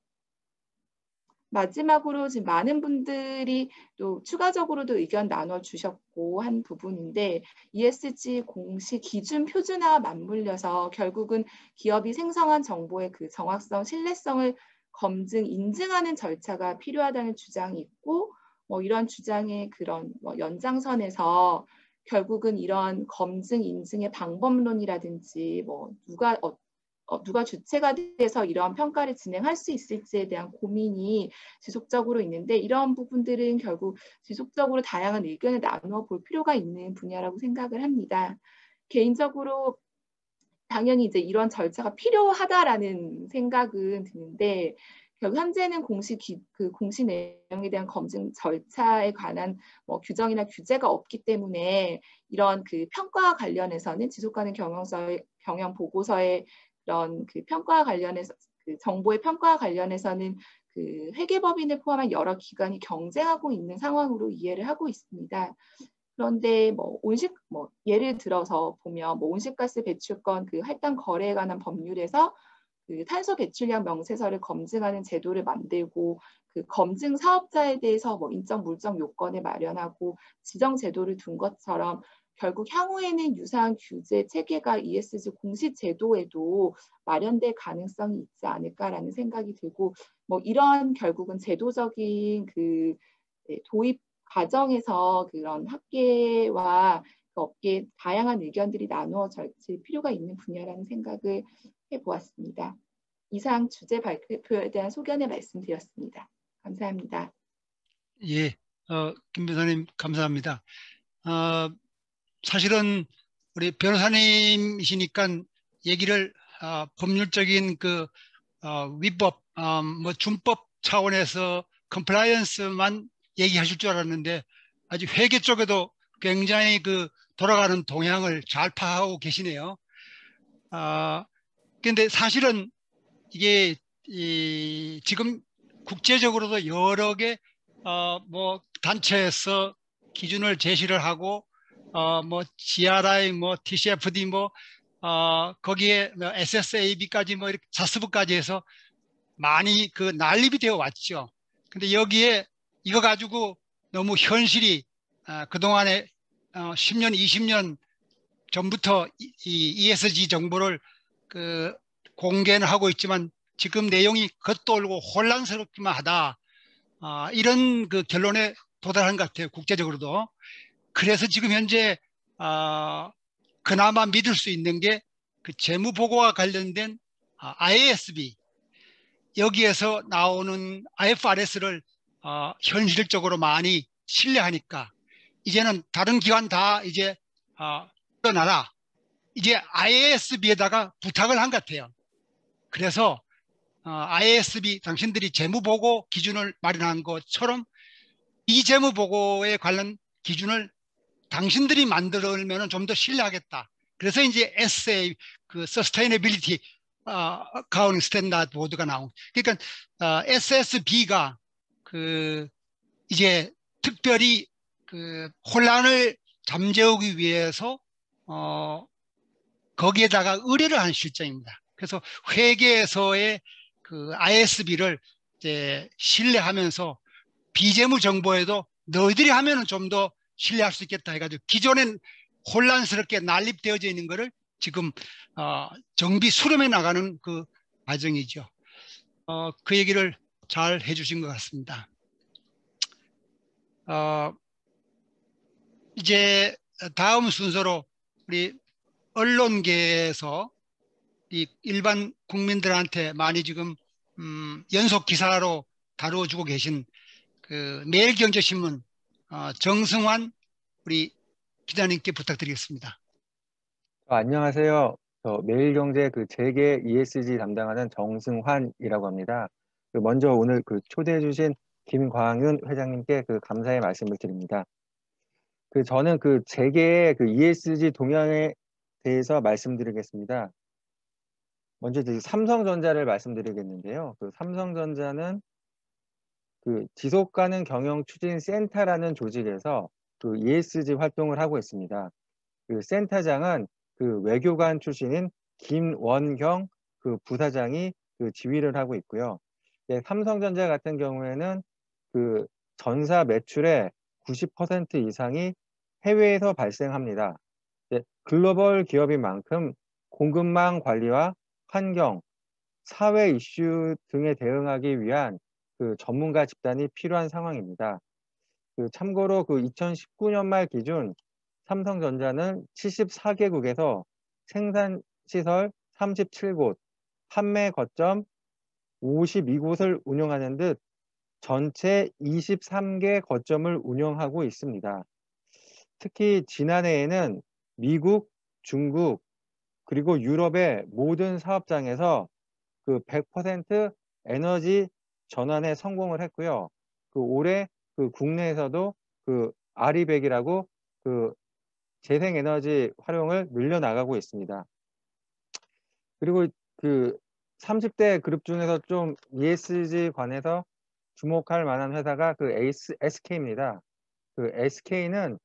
Speaker 6: 마지막으로 지금 많은 분들이 또 추가적으로도 의견 나눠주셨고 한 부분인데 ESG 공시 기준 표준화와 맞물려서 결국은 기업이 생성한 정보의 그 정확성, 신뢰성을 검증, 인증하는 절차가 필요하다는 주장이 있고 이런 주장의 그런 연장선에서 결국은 이런 검증, 인증의 방법론이라든지 누가 주체가 돼서 이러한 평가를 진행할 수 있을지에 대한 고민이 지속적으로 있는데 이런 부분들은 결국 지속적으로 다양한 의견을 나누어 볼 필요가 있는 분야라고 생각을 합니다. 개인적으로 당연히 이제 이런 절차가 필요하다라는 생각은 드는데 결국 현재는 공시 내용에 대한 검증 절차에 관한 규정이나 규제가 없기 때문에 이런 그 평가와 관련해서는 지속가능 경영 보고서의 그런 그 평가와 관련해서 그 정보의 평가와 관련해서는 그 회계법인을 포함한 여러 기관이 경쟁하고 있는 상황으로 이해를 하고 있습니다. 그런데 예를 들어서 보면 온실가스 배출권 그 할당 거래에 관한 법률에서 그 탄소 배출량 명세서를 검증하는 제도를 만들고 그 검증 사업자에 대해서 인적 물적 요건을 마련하고 지정 제도를 둔 것처럼 결국 향후에는 유사한 규제 체계가 ESG 공시 제도에도 마련될 가능성이 있지 않을까라는 생각이 들고 이런 결국은 제도적인 그 도입 과정에서 그런 학계와 그 업계의 다양한 의견들이 나누어질 필요가 있는 분야라는 생각을 해보았습니다. 이상 주제 발표에 대한 소견을 말씀드렸습니다. 감사합니다.
Speaker 1: 예, 김 변호사님 감사합니다. 사실은 우리 변호사님이시니까 얘기를 법률적인 그 위법, 준법 차원에서 컴플라이언스만 얘기하실 줄 알았는데 아주 회계 쪽에도 굉장히 그 돌아가는 동향을 잘 파악하고 계시네요. 근데 사실은 이게 지금 국제적으로도 여러 개 단체에서 기준을 제시를 하고 GRI, TCFD, 거기에 SSAB까지 이렇게 사스부까지 해서 많이 그 난립이 되어 왔죠. 근데 여기에 이거 가지고 너무 현실이 그동안에 10년, 20년 전부터 이 ESG 정보를 그 공개는 하고 있지만 지금 내용이 겉돌고 혼란스럽기만 하다. 이런 그 결론에 도달한 것 같아요. 국제적으로도. 그래서 지금 현재 그나마 믿을 수 있는 게 그 재무보고와 관련된 IASB 여기에서 나오는 IFRS를 현실적으로 많이 신뢰하니까 이제는 다른 기관 다 이제 떠나라. 이제 IASB에다가 부탁을 한 것 같아요. 그래서 IASB 당신들이 재무보고 기준을 마련한 것처럼 이 재무보고에 관련 기준을 당신들이 만들면 좀 더 신뢰하겠다. 그래서 이제 SA, 그 Sustainability Accounting Standard Board가 나온. 그러니까 SSB가 그 이제 특별히 그 혼란을 잠재우기 위해서 거기에다가 의뢰를 한 실정입니다. 그래서 회계에서의 그 ISB를 이제 신뢰하면서 비재무 정보에도 너희들이 하면은 좀 더 신뢰할 수 있겠다 해가지고 기존엔 혼란스럽게 난립되어져 있는 거를 지금 정비 수렴해 나가는 그 과정이죠. 그 얘기를 잘 해주신 것 같습니다. 이제 다음 순서로 우리 언론계에서 이 일반 국민들한테 많이 지금 연속 기사로 다루어주고 계신 그 매일경제신문 정승환 우리 기자님께 부탁드리겠습니다.
Speaker 7: 안녕하세요. 저 매일경제 그 재계 ESG 담당하는 정승환이라고 합니다. 먼저 오늘 그 초대해 주신 김광윤 회장님께 그 감사의 말씀을 드립니다. 저는 그 재계의 그 ESG 동향에 대해서 말씀드리겠습니다. 먼저 삼성전자를 말씀드리겠는데요. 그 삼성전자는 그 지속가능 경영 추진 센터라는 조직에서 그 ESG 활동을 하고 있습니다. 그 센터장은 그 외교관 출신인 김원경 그 부사장이 그 지휘를 하고 있고요. 삼성전자 같은 경우에는 그 전사 매출의 90% 이상이 해외에서 발생합니다. 글로벌 기업인 만큼 공급망 관리와 환경, 사회 이슈 등에 대응하기 위한 그 전문가 집단이 필요한 상황입니다. 참고로 2019년 말 기준 삼성전자는 74개국에서 생산 시설 37곳, 판매 거점 52곳을 운영하는 듯 전체 23개 거점을 운영하고 있습니다. 특히 지난해에는 미국, 중국, 그리고 유럽의 모든 사업장에서 100% 에너지 전환에 성공을 했고요. 올해 국내에서도 RE100이라고 재생에너지 활용을 늘려나가고 있습니다. 그리고 30대 그룹 중에서 좀 ESG 관해서 주목할 만한 회사가 SK입니다. SK는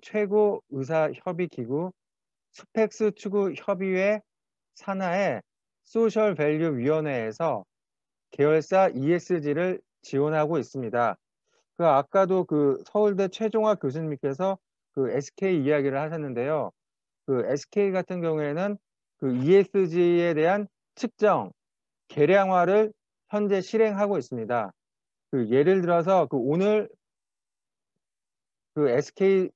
Speaker 7: 최고 의사 협의 기구 스펙스 추구 협의회 산하의 소셜 밸류 위원회에서 계열사 ESG를 지원하고 있습니다. 아까도 서울대 최종화 교수님께서 SK 이야기를 하셨는데요. SK 같은 경우에는 ESG에 대한 측정, 계량화를 현재 실행하고 있습니다. 예를 들어서 오늘 SK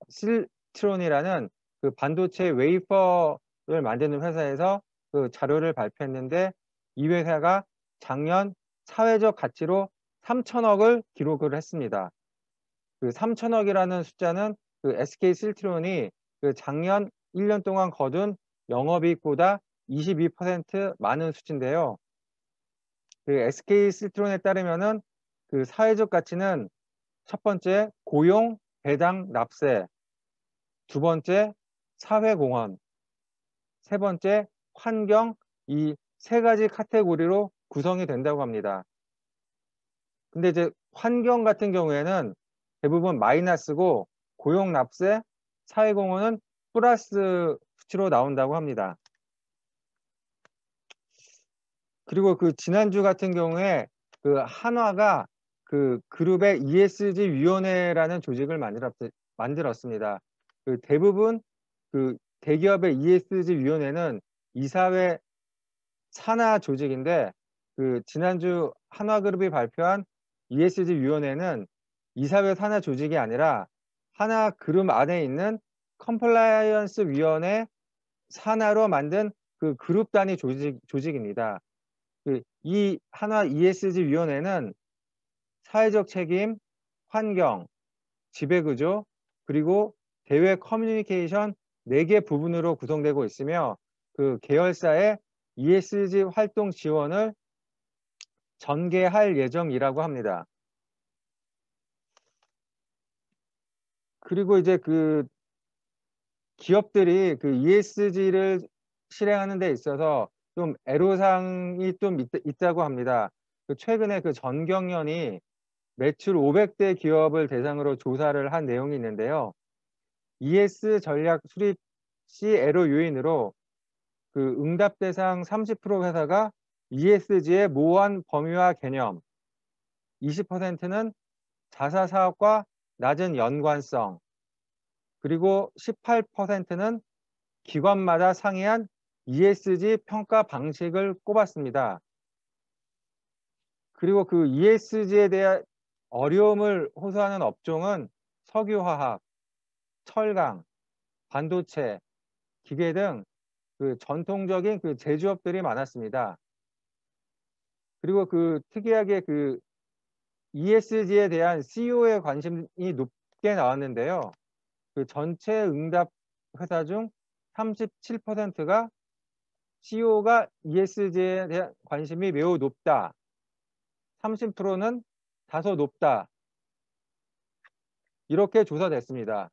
Speaker 7: 실트론이라는 반도체 웨이퍼를 만드는 회사에서 자료를 발표했는데 이 회사가 작년 사회적 가치로 3천억을 기록을 했습니다. 3천억이라는 숫자는 SK 실트론이 작년 1년 동안 거둔 영업이익보다 22% 많은 수치인데요. SK 실트론에 따르면은 사회적 가치는 첫 번째 고용, 배당, 납세, 두 번째 사회공헌, 세 번째 환경, 이 세 가지 카테고리로 구성이 된다고 합니다. 근데 이제 환경 같은 경우에는 대부분 마이너스고 고용, 납세, 사회공헌은 플러스 수치로 나온다고 합니다. 그리고 지난주 같은 경우에 한화가 그룹의 ESG 위원회라는 조직을 만들었습니다. 대부분 대기업의 ESG 위원회는 이사회 산하 조직인데 지난주 한화그룹이 발표한 ESG 위원회는 이사회 산하 조직이 아니라 하나그룹 안에 있는 컴플라이언스 위원회 산하로 만든 그룹 단위 조직입니다. 이 한화 ESG 위원회는 사회적 책임, 환경, 지배구조, 그리고 대외 커뮤니케이션 4개 부분으로 구성되고 있으며 계열사의 ESG 활동 지원을 전개할 예정이라고 합니다. 그리고 이제 기업들이 ESG를 실행하는 데 있어서 좀 애로사항이 좀 있다고 합니다. 최근에 전경련이 매출 500대 기업을 대상으로 조사를 한 내용이 있는데요. ES 전략 수립 시 애로 요인으로 응답 대상 30% 회사가 ESG의 모호한 범위와 개념, 20%는 자사 사업과 낮은 연관성, 그리고 18%는 기관마다 상이한 ESG 평가 방식을 꼽았습니다. 그리고 ESG에 대한 어려움을 호소하는 업종은 석유화학, 철강, 반도체, 기계 등 전통적인 제조업들이 많았습니다. 그리고 특이하게 ESG에 대한 CEO의 관심이 높게 나왔는데요. 전체 응답 회사 중 37%가 CEO가 ESG에 대한 관심이 매우 높다. 30%는 다소 높다. 이렇게 조사됐습니다.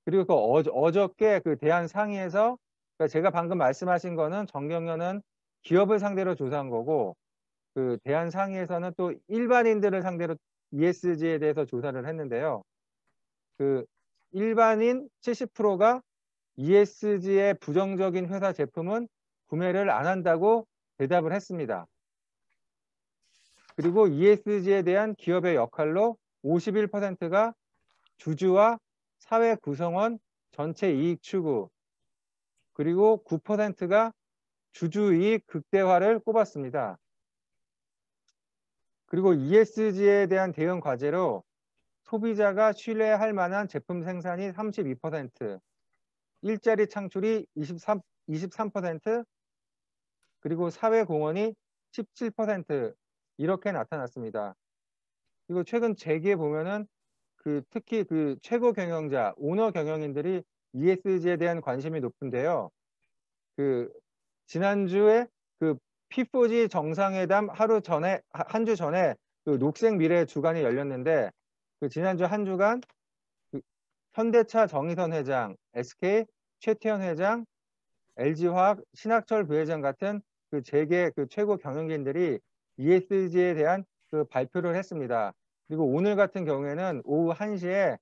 Speaker 7: 그리고 어저께 대한상의에서 제가 방금 말씀하신 거는 정경련은 기업을 상대로 조사한 거고 대한상의에서는 또 일반인들을 상대로 ESG에 대해서 조사를 했는데요. 일반인 70%가 ESG에 부정적인 회사 제품은 구매를 안 한다고 대답을 했습니다. 그리고 ESG에 대한 기업의 역할로 51%가 주주와 사회 구성원 전체 이익 추구, 그리고 9%가 주주이익 극대화를 꼽았습니다. 그리고 ESG에 대한 대응 과제로 소비자가 신뢰할 만한 제품 생산이 32%, 일자리 창출이 23%, 그리고 사회 공헌이 17% 이렇게 나타났습니다. 그리고 최근 재기에 보면은 특히 최고 경영자, 오너 경영인들이 ESG에 대한 관심이 높은데요. 지난주에 P4G 정상회담 한 주 전에 녹색 미래 주간이 열렸는데 지난주 한 주간 현대차 정의선 회장, SK 최태원 회장, LG화학 신학철 부회장 같은 재계 최고 경영진들이 ESG에 대한 발표를 했습니다. 그리고 오늘 같은 경우에는 오후 1시에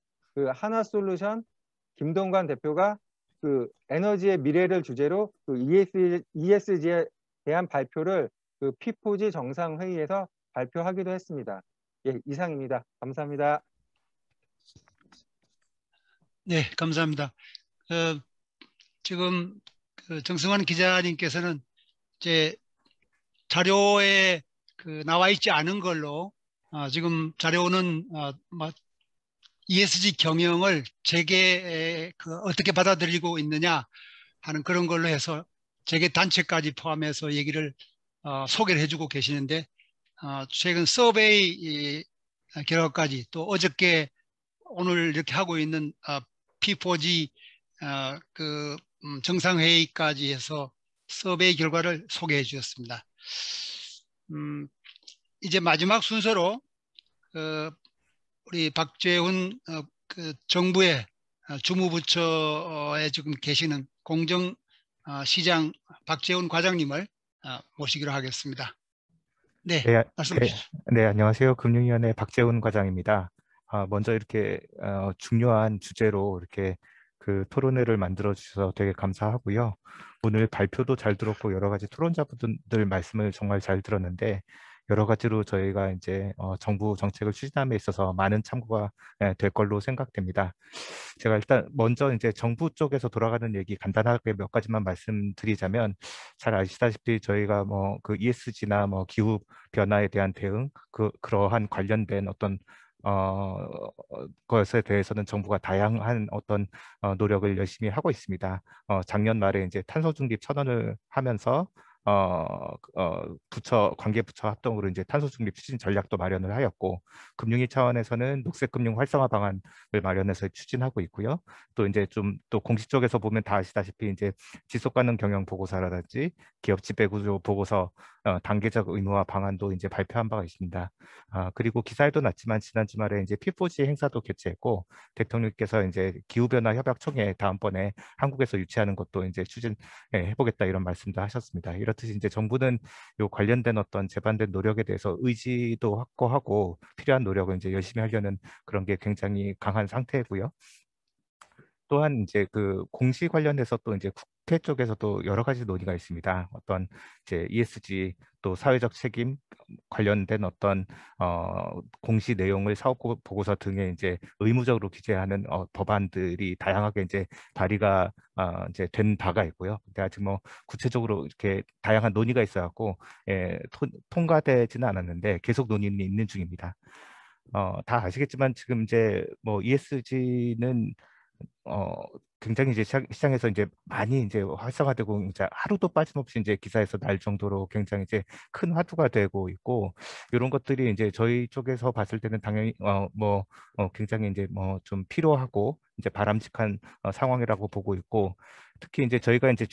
Speaker 7: 하나솔루션 김동관 대표가 에너지의 미래를 주제로 ESG에 대한 발표를 P4G 정상회의에서 발표하기도 했습니다. 예, 이상입니다. 감사합니다.
Speaker 1: 네, 감사합니다. 지금 정승환 기자님께서는 이제 자료에 나와 있지 않은 걸로 지금 자료는 ESG 경영을 재계 어떻게 받아들이고 있느냐 하는 그런 걸로 해서 재계 단체까지 포함해서 얘기를 소개를 해주고 계시는데 최근 서베이 결과까지 또 어저께 오늘 이렇게 하고 있는 P4G 정상회의까지 해서 서베이 결과를 소개해 주셨습니다. 이제 마지막 순서로 우리 박재훈 정부의 주무부처에 지금 계시는 공정시장 박재훈 과장님을 모시기로 하겠습니다. 네, 말씀해 주시죠.
Speaker 8: 네, 안녕하세요. 금융위원회 박재훈 과장입니다. 먼저 이렇게 중요한 주제로 이렇게 토론회를 만들어 주셔서 되게 감사하고요. 오늘 발표도 잘 들었고 여러 가지 토론자분들 말씀을 정말 잘 들었는데 여러 가지로 저희가 이제 정부 정책을 추진함에 있어서 많은 참고가 될 걸로 생각됩니다. 제가 일단 먼저 이제 정부 쪽에서 돌아가는 얘기 간단하게 몇 가지만 말씀드리자면 잘 아시다시피 저희가 ESG나 기후 변화에 대한 대응 그러한 관련된 어떤 것에 대해서는 정부가 다양한 어떤 노력을 열심히 하고 있습니다. 작년 말에 이제 탄소 중립 선언을 하면서 관계 부처 합동으로 이제 탄소 중립 추진 전략도 마련을 하였고, 금융위 차원에서는 녹색 금융 활성화 방안을 마련해서 추진하고 있고요. 또 이제 또 공식 쪽에서 보면 다 아시다시피 이제 지속 가능 경영 보고서라든지 기업 지배 구조 보고서 단계적 의무화 방안도 이제 발표한 바가 있습니다. 그리고 기사에도 났지만 지난 주말에 이제 P4G 행사도 개최했고, 대통령께서 이제 기후변화 협약총회 다음번에 한국에서 유치하는 것도 이제 추진해 보겠다 이런 말씀도 하셨습니다. 이렇듯이 이제 정부는 요 관련된 어떤 제반된 노력에 대해서 의지도 확고하고 필요한 노력을 이제 열심히 하려는 그런 게 굉장히 강한 상태고요. 또한 이제 공시 관련해서 또 이제 국회 쪽에서도 여러 가지 논의가 있습니다. 어떤 이제 ESG 또 사회적 책임 관련된 어떤 공시 내용을 사업 보고서 등에 이제 의무적으로 규제하는 법안들이 다양하게 이제 발의가 이제 된 바가 있고요. 근데 아직 구체적으로 이렇게 다양한 논의가 있어갖고 통과되지는 않았는데 계속 논의는 있는 중입니다. 다 아시겠지만 지금 이제 ESG는 굉장히 이제 시장에서 이제 많이 이제 활성화되고 이제 하루도 빠짐없이 이제 기사에서 날 정도로 굉장히 이제 큰 화두가 되고 있고, 이런 것들이 이제 저희 쪽에서 봤을 때는 당연히 굉장히 이제 좀 필요하고 이제 바람직한 상황이라고 보고 있고, 특히 이제 저희가 이제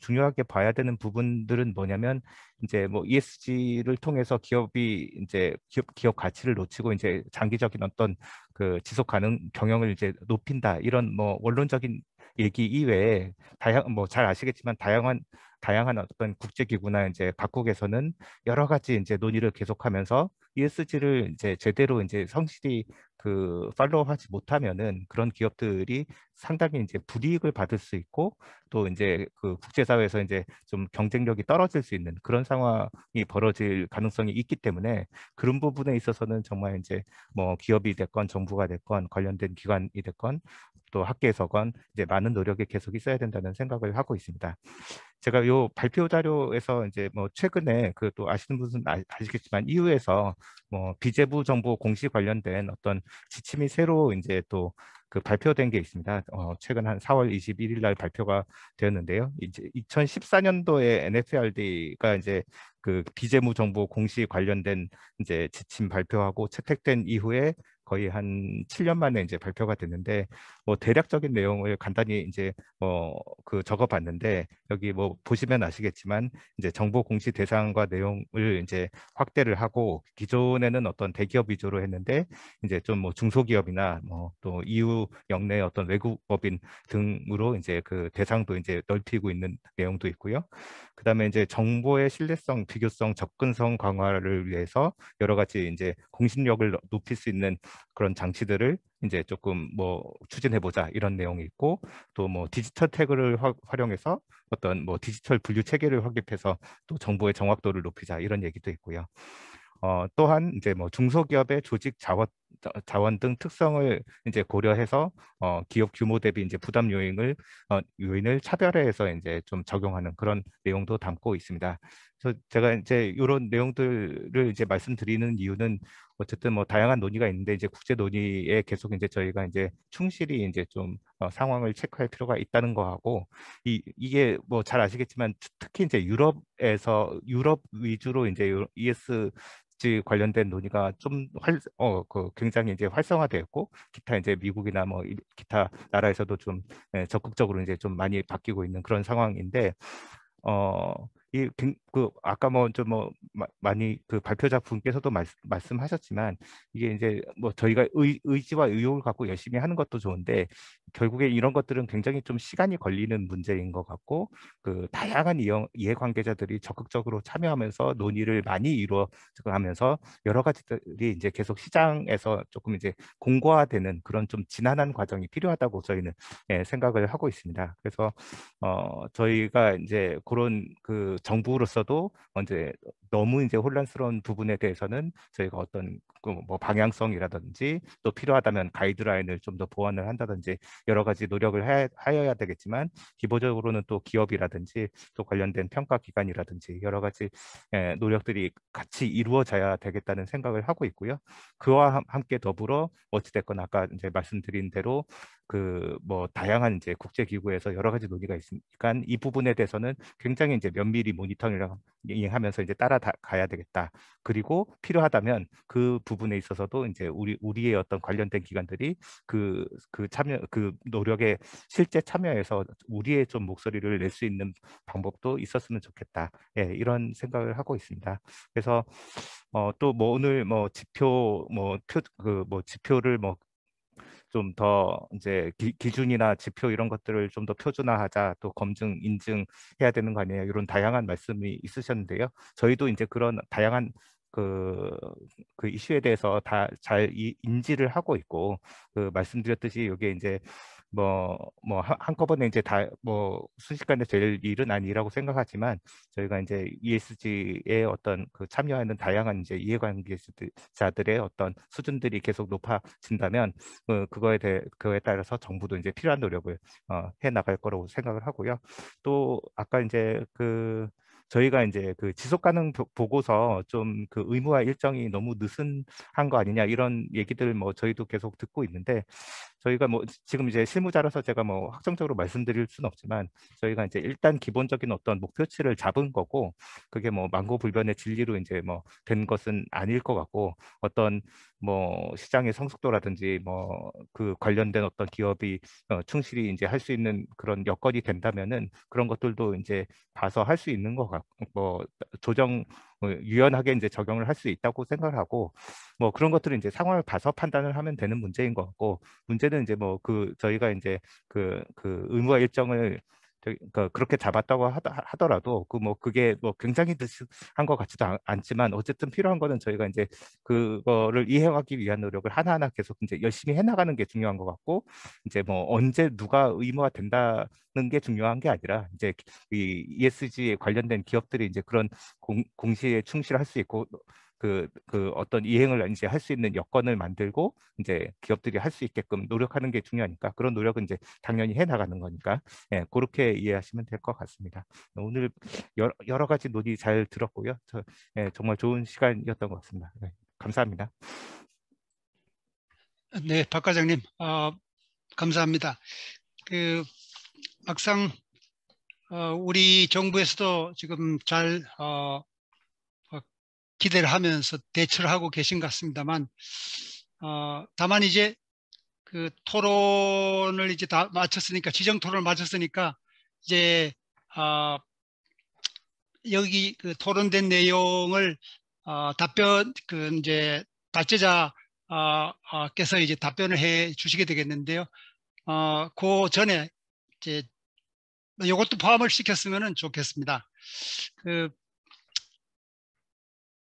Speaker 8: 중요하게 봐야 되는 부분들은 뭐냐면 이제 ESG를 통해서 기업이 이제 기업 가치를 놓치고 이제 장기적인 어떤 지속 가능 경영을 이제 높인다 이런 원론적인 얘기 이외에 잘 아시겠지만 다양한 어떤 국제기구나 이제 각국에서는 여러 가지 이제 논의를 계속하면서 ESG를 이제 제대로 이제 성실히 그 팔로우하지 못하면은 그런 기업들이 상당히 이제 불이익을 받을 수 있고 또 이제 그 국제사회에서 이제 좀 경쟁력이 떨어질 수 있는 그런 상황이 벌어질 가능성이 있기 때문에 그런 부분에 있어서는 정말 이제 뭐 기업이 됐건 정부가 됐건 관련된 기관이 됐건 또 학계에서건 이제 많은 노력이 계속 있어야 된다는 생각을 하고 있습니다. 제가 요 발표 자료에서 이제 뭐 최근에 그 또 아시는 분은 아시겠지만 EU에서 뭐 비재부 정보 공시 관련된 어떤 지침이 새로 이제 또 그 발표된 게 있습니다. 최근 한 4월 21일 날 발표가 되었는데요. 이제 2014년도에 NFRD가 이제 그 비재무 정보 공시 관련된 이제 지침 발표하고 채택된 이후에 거의 한 7년 만에 이제 발표가 됐는데 뭐 대략적인 내용을 간단히 이제 그 적어봤는데 여기 뭐 보시면 아시겠지만 이제 정보 공시 대상과 내용을 이제 확대를 하고 기존에는 어떤 대기업 위주로 했는데 이제 좀 뭐 중소기업이나 뭐 또 EU 영내 어떤 외국법인 등으로 이제 그 대상도 이제 넓히고 있는 내용도 있고요. 그다음에 이제 정보의 신뢰성, 비교성, 접근성 강화를 위해서 여러 가지 이제 공신력을 높일 수 있는 그런 장치들을 이제 조금 뭐 추진해 보자 이런 내용이 있고 또 뭐 디지털 태그를 활용해서 어떤 뭐 디지털 분류 체계를 확립해서 또 정보의 정확도를 높이자 이런 얘기도 있고요. 또한 이제 뭐 중소기업의 조직 자원 등 특성을 이제 고려해서 기업 규모 대비 이제 부담 요인을 차별화해서 이제 좀 적용하는 그런 내용도 담고 있습니다. 그래서 제가 이제 이런 내용들을 이제 말씀드리는 이유는 어쨌든 뭐 다양한 논의가 있는데 이제 국제 논의에 계속 이제 저희가 이제 충실히 이제 좀 상황을 체크할 필요가 있다는 거하고 이게 뭐 잘 아시겠지만 특히 이제 유럽 위주로 이제 ESG 관련된 논의가 좀 굉장히 이제 활성화되었고 기타 이제 미국이나 뭐 기타 나라에서도 좀 적극적으로 이제 좀 많이 바뀌고 있는 그런 상황인데 그 아까 많이 그 발표자 분께서도 말씀하셨지만 이게 이제 뭐 저희가 의지와 의욕을 갖고 열심히 하는 것도 좋은데 결국에 이런 것들은 굉장히 좀 시간이 걸리는 문제인 것 같고 그 다양한 이해관계자들이 적극적으로 참여하면서 논의를 많이 이루어가면서 여러 가지들이 이제 계속 시장에서 조금 이제 공고화되는 그런 좀 지난한 과정이 필요하다고 저희는 생각을 하고 있습니다. 그래서 저희가 이제 그런 그 정부로서도 이제 너무 이제 혼란스러운 부분에 대해서는 저희가 어떤 뭐 방향성이라든지 또 필요하다면 가이드라인을 좀 더 보완을 한다든지 여러 가지 노력을 하여야 되겠지만 기본적으로는 또 기업이라든지 또 관련된 평가 기관이라든지 여러 가지 노력들이 같이 이루어져야 되겠다는 생각을 하고 있고요. 그와 함께 더불어 어찌됐건 아까 이제 말씀드린 대로 그 뭐 다양한 이제 국제기구에서 여러 가지 논의가 있으니까 이 부분에 대해서는 굉장히 이제 면밀히 모니터링하면서 이제 따라가야 되겠다. 그리고 필요하다면 그 부분에 있어서도 이제 우리의 어떤 관련된 기관들이 그 노력에 실제 참여해서 우리의 좀 목소리를 낼 수 있는 방법도 있었으면 좋겠다. 이런 생각을 하고 있습니다. 그래서 또 뭐 오늘 뭐 지표를 뭐 좀 더 이제 기준이나 지표 이런 것들을 좀 더 표준화하자 또 검증 인증해야 되는 거 아니에요 이런 다양한 말씀이 있으셨는데요 저희도 이제 그런 다양한 그 이슈에 대해서 다 잘 인지를 하고 있고 그 말씀드렸듯이 이게 이제 한꺼번에 이제 다 순식간에 될 일은 아니라고 생각하지만 저희가 이제 ESG에 어떤 그 참여하는 다양한 이제 이해관계자들의 어떤 수준들이 계속 높아진다면 그거에 따라서 정부도 이제 필요한 노력을 해 나갈 거라고 생각을 하고요. 또 아까 이제 저희가 이제 그 지속 가능 보고서 좀 그 의무화 일정이 너무 느슨한 거 아니냐 이런 얘기들 저희도 계속 듣고 있는데 저희가 지금 이제 실무자라서 제가 확정적으로 말씀드릴 수는 없지만 저희가 이제 일단 기본적인 어떤 목표치를 잡은 거고 그게 만고불변의 진리로 이제 된 것은 아닐 것 같고 어떤 시장의 성숙도라든지 그 관련된 어떤 기업이 충실히 이제 할 수 있는 그런 여건이 된다면은 그런 것들도 이제 봐서 할 수 있는 것 같고 유연하게 이제 적용을 할 수 있다고 생각을 하고 그런 것들은 이제 상황을 봐서 판단을 하면 되는 문제인 것 같고 문제는 이제 저희가 이제 그 의무화 일정을 그렇게 잡았다고 하더라도 그게 뭐 굉장히 한 것 같지도 않지만 어쨌든 필요한 거는 저희가 이제 그거를 이행하기 위한 노력을 하나하나 계속 이제 열심히 해나가는 게 중요한 것 같고, 이제 뭐 언제 누가 의무화 된다는 게 중요한 게 아니라 이제 이 ESG에 관련된 기업들이 이제 그런 공시에 충실할 수 있고 그 어떤 이행을 이제 할 수 있는 여건을 만들고 이제 기업들이 할 수 있게끔 노력하는 게 중요하니까, 그런 노력은 이제 당연히 해 나가는 거니까, 예, 그렇게 이해하시면 될 것 같습니다. 오늘 여러 가지 논의 잘 들었고요. 예, 정말 좋은 시간이었던 것 같습니다. 네, 감사합니다.
Speaker 1: 네, 박 과장님, 감사합니다. 막상 우리 정부에서도 지금 잘 기대를 하면서 대처를 하고 계신 것 같습니다만, 다만 이제 그 토론을 이제 다 마쳤으니까, 지정 토론을 마쳤으니까 이제 여기 그 토론된 내용을 답변 이제 발제자께서 이제 답변을 해 주시게 되겠는데요. 그 전에 이제 이것도 포함을 시켰으면 좋겠습니다.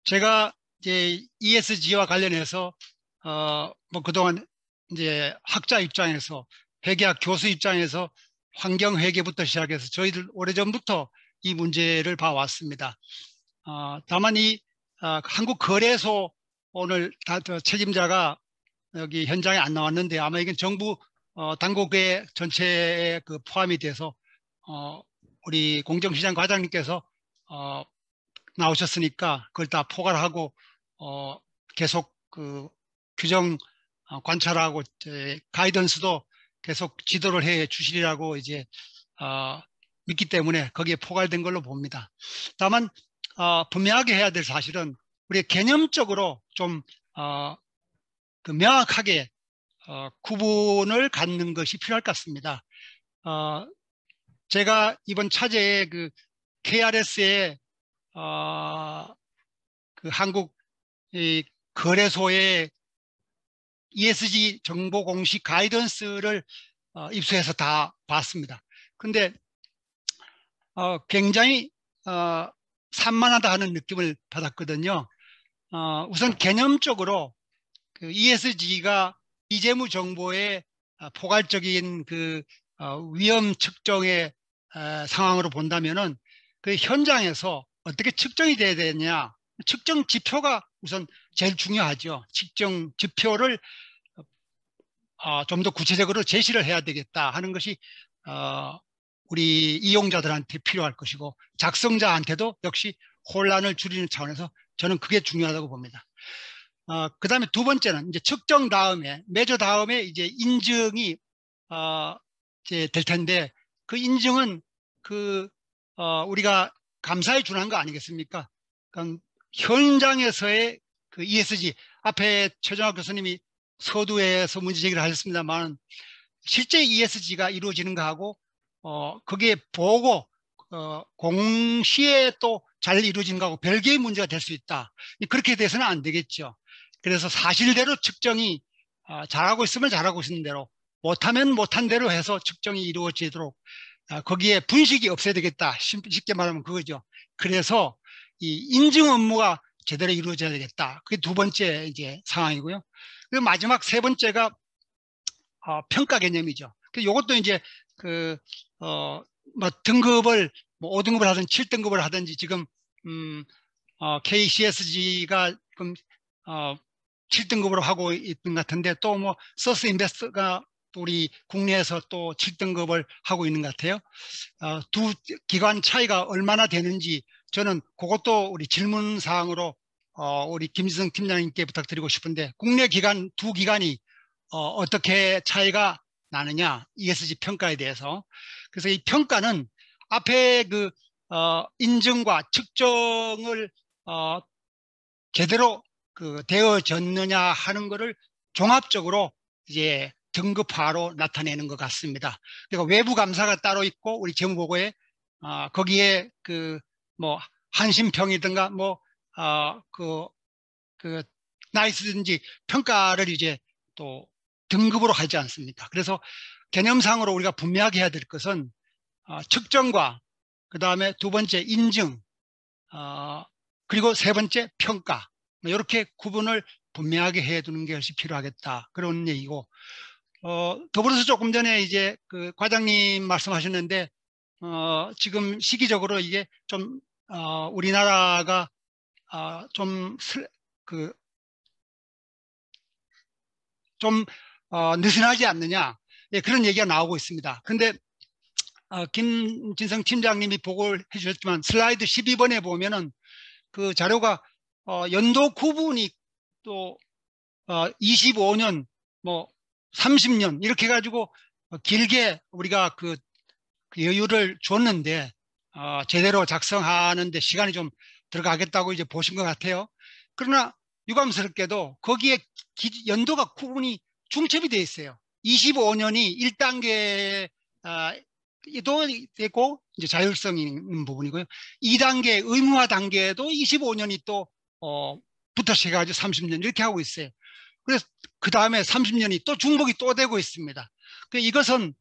Speaker 1: 제가 이제 ESG와 관련해서 뭐 그동안 이제 학자 입장에서, 회계학 교수 입장에서 환경 회계부터 시작해서 저희들 오래전부터 이 문제를 봐왔습니다. 다만 이 한국거래소 오늘 책임자가 여기 현장에 안 나왔는데, 아마 이건 정부 당국의 전체에 포함이 돼서 우리 공정시장 과장님께서 나오셨으니까 그걸 다 포괄하고 계속 규정 관찰하고 가이던스도 계속 지도를 해 주시리라고 이제 믿기 때문에 거기에 포괄된 걸로 봅니다. 다만 분명하게 해야 될 사실은 우리 개념적으로 좀 명확하게 구분을 갖는 것이 필요할 것 같습니다. 제가 이번 차제에 KRS에 한국 거래소의 ESG 정보 공시 가이던스를 입수해서 다 봤습니다. 근데 굉장히 산만하다 하는 느낌을 받았거든요. 우선 개념적으로 ESG가 비재무 정보의 포괄적인 위험 측정의 상황으로 본다면은 그 현장에서 어떻게 측정이 돼야 되느냐, 측정 지표가 우선 제일 중요하죠. 측정 지표를 좀 더 구체적으로 제시를 해야 되겠다 하는 것이 우리 이용자들한테 필요할 것이고, 작성자한테도 역시 혼란을 줄이는 차원에서 저는 그게 중요하다고 봅니다. 그 다음에 두 번째는 이제 측정 다음에, 매저 다음에 이제 인증이 이제 될 텐데, 그 인증은 우리가 감사에 준하는 거 아니겠습니까? 그러니까 현장에서의 ESG, 앞에 최정학 교수님이 서두에서 문제 제기를 하셨습니다만, 실제 ESG가 이루어지는 거하고 거기에 보고 공시에 또 잘 이루어지는 거하고 별개의 문제가 될 수 있다. 그렇게 돼서는 안 되겠죠. 그래서 사실대로 측정이 잘하고 있으면 잘하고 있는 대로, 못하면 못한 대로 해서 측정이 이루어지도록 거기에 분식이 없어야 되겠다. 쉽게 말하면 그거죠. 그래서 이 인증 업무가 제대로 이루어져야 되겠다. 그게 두 번째 이제 상황이고요. 그리고 마지막 세 번째가 평가 개념이죠. 이것도 이제 뭐 등급을 뭐 5등급을 하든지 7등급을 하든지, 지금 KCSG가 지금 7등급으로 하고 있는 것 같은데, 또 뭐 서스 인베스트가 우리 국내에서 또 7등급을 하고 있는 것 같아요. 두 기관 차이가 얼마나 되는지 저는 그것도 우리 질문 사항으로 우리 김지성 팀장님께 부탁드리고 싶은데, 국내 기관 두 기관이 어떻게 차이가 나느냐, ESG 평가에 대해서. 그래서 이 평가는 앞에 인증과 측정을 제대로 되어졌느냐 하는 것을 종합적으로 이제 등급화로 나타내는 것 같습니다. 그러니까 외부 감사가 따로 있고, 우리 재무보고에 거기에 뭐 한심평이든가 뭐 나이스든지 평가를 이제 또 등급으로 하지 않습니까? 그래서 개념상으로 우리가 분명하게 해야 될 것은 측정과 그 다음에 두 번째 인증, 그리고 세 번째 평가, 이렇게 구분을 분명하게 해두는 것이 필요하겠다, 그런 얘기고, 더불어서 조금 전에 이제 그 과장님 말씀하셨는데, 지금 시기적으로 이게 좀 우리나라가 좀 느슨하지 않느냐, 예, 그런 얘기가 나오고 있습니다. 그런데 김진성 팀장님이 보고를 해주셨지만 슬라이드 12번에 보면은 그 자료가 연도 구분이 또 25년, 뭐 30년 이렇게 해가지고 길게 우리가 그 여유를 줬는데 제대로 작성하는데 시간이 좀 들어가겠다고 이제 보신 것 같아요. 그러나 유감스럽게도 거기에 연도가 구분이 중첩이 되어 있어요. 25년이 1단계 도 되고 이제 자율성이 있는 부분이고요. 2단계 의무화 단계에도 25년이 또 붙어서 해가지고 30년 이렇게 하고 있어요. 그래서 그 다음에 30년이 또 중복이 또 되고 있습니다. 이것은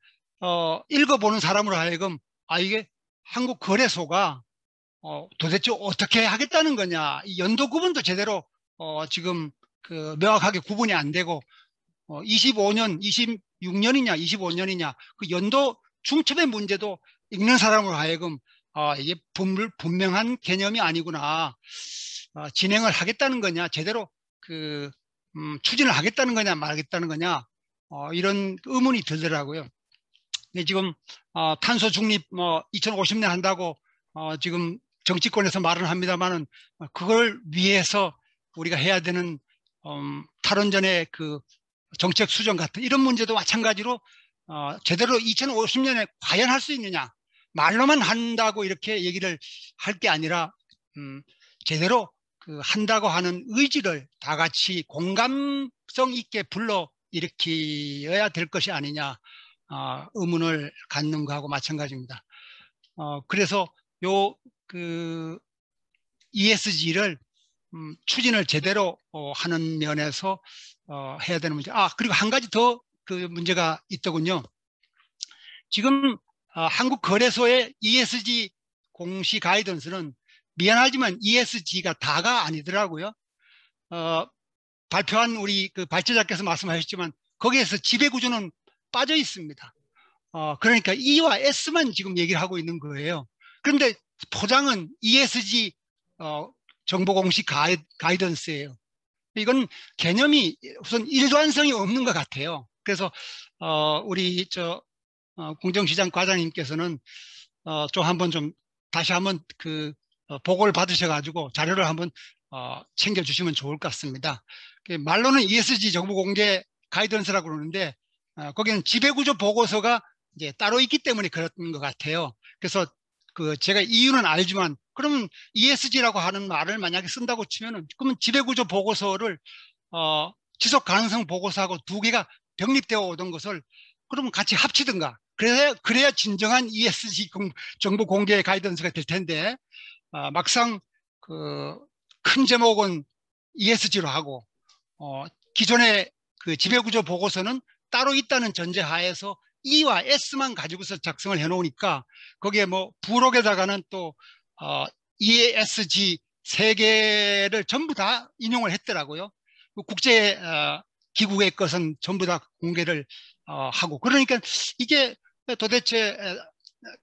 Speaker 1: 읽어보는 사람으로 하여금 이게 한국거래소가 도대체 어떻게 하겠다는 거냐, 이 연도 구분도 제대로 지금 그 명확하게 구분이 안 되고 25년, 26년이냐 25년이냐 그 연도 중첩의 문제도 읽는 사람으로 하여금 이게 분명한 개념이 아니구나, 진행을 하겠다는 거냐, 제대로 그 추진을 하겠다는 거냐 말하겠다는 거냐, 이런 의문이 들더라고요. 근데 지금 탄소 중립 2050년 한다고 지금 정치권에서 말은 합니다만은 그걸 위해서 우리가 해야 되는 탈원전의 그 정책 수정 같은 이런 문제도 마찬가지로 제대로 2050년에 과연 할 수 있느냐, 말로만 한다고 이렇게 얘기를 할 게 아니라 제대로 그 한다고 하는 의지를 다 같이 공감성 있게 불러 일으켜야 될 것이 아니냐, 의문을 갖는 거하고 마찬가지입니다. 그래서 그 ESG를 추진을 제대로 하는 면에서 해야 되는 문제. 그리고 한 가지 더 그 문제가 있더군요. 지금 한국거래소의 ESG 공시 가이던스는 미안하지만 ESG가 다가 아니더라고요. 발표한 우리 그 발제자께서 말씀하셨지만 거기에서 지배구조는 빠져 있습니다. 그러니까 E와 S만 지금 얘기를 하고 있는 거예요. 그런데 포장은 ESG 정보공시 가이던스예요. 이건 개념이 우선 일관성이 없는 것 같아요. 그래서 우리 공정시장 과장님께서는 다시 한번 그 보고를 받으셔가지고 자료를 한번 챙겨주시면 좋을 것 같습니다. 말로는 ESG 정보공개 가이던스라고 그러는데 거기는 지배구조 보고서가 이제 따로 있기 때문에 그런 것 같아요. 그래서 제가 이유는 알지만 그러면 ESG라고 하는 말을 만약에 쓴다고 치면은 그러면 지배구조 보고서를 지속 가능성 보고서하고 두 개가 병립되어 오던 것을 그러면 같이 합치든가 그래야 진정한 ESG 정보 공개 가이던스가 될 텐데 막상 그 큰 제목은 ESG로 하고 기존의 그 지배구조 보고서는 따로 있다는 전제하에서 E와 S만 가지고서 작성을 해놓으니까 거기에 뭐 부록에다가는 또 ESG 3개를 전부 다 인용을 했더라고요. 국제 기구의 것은 전부 다 공개를 하고, 그러니까 이게 도대체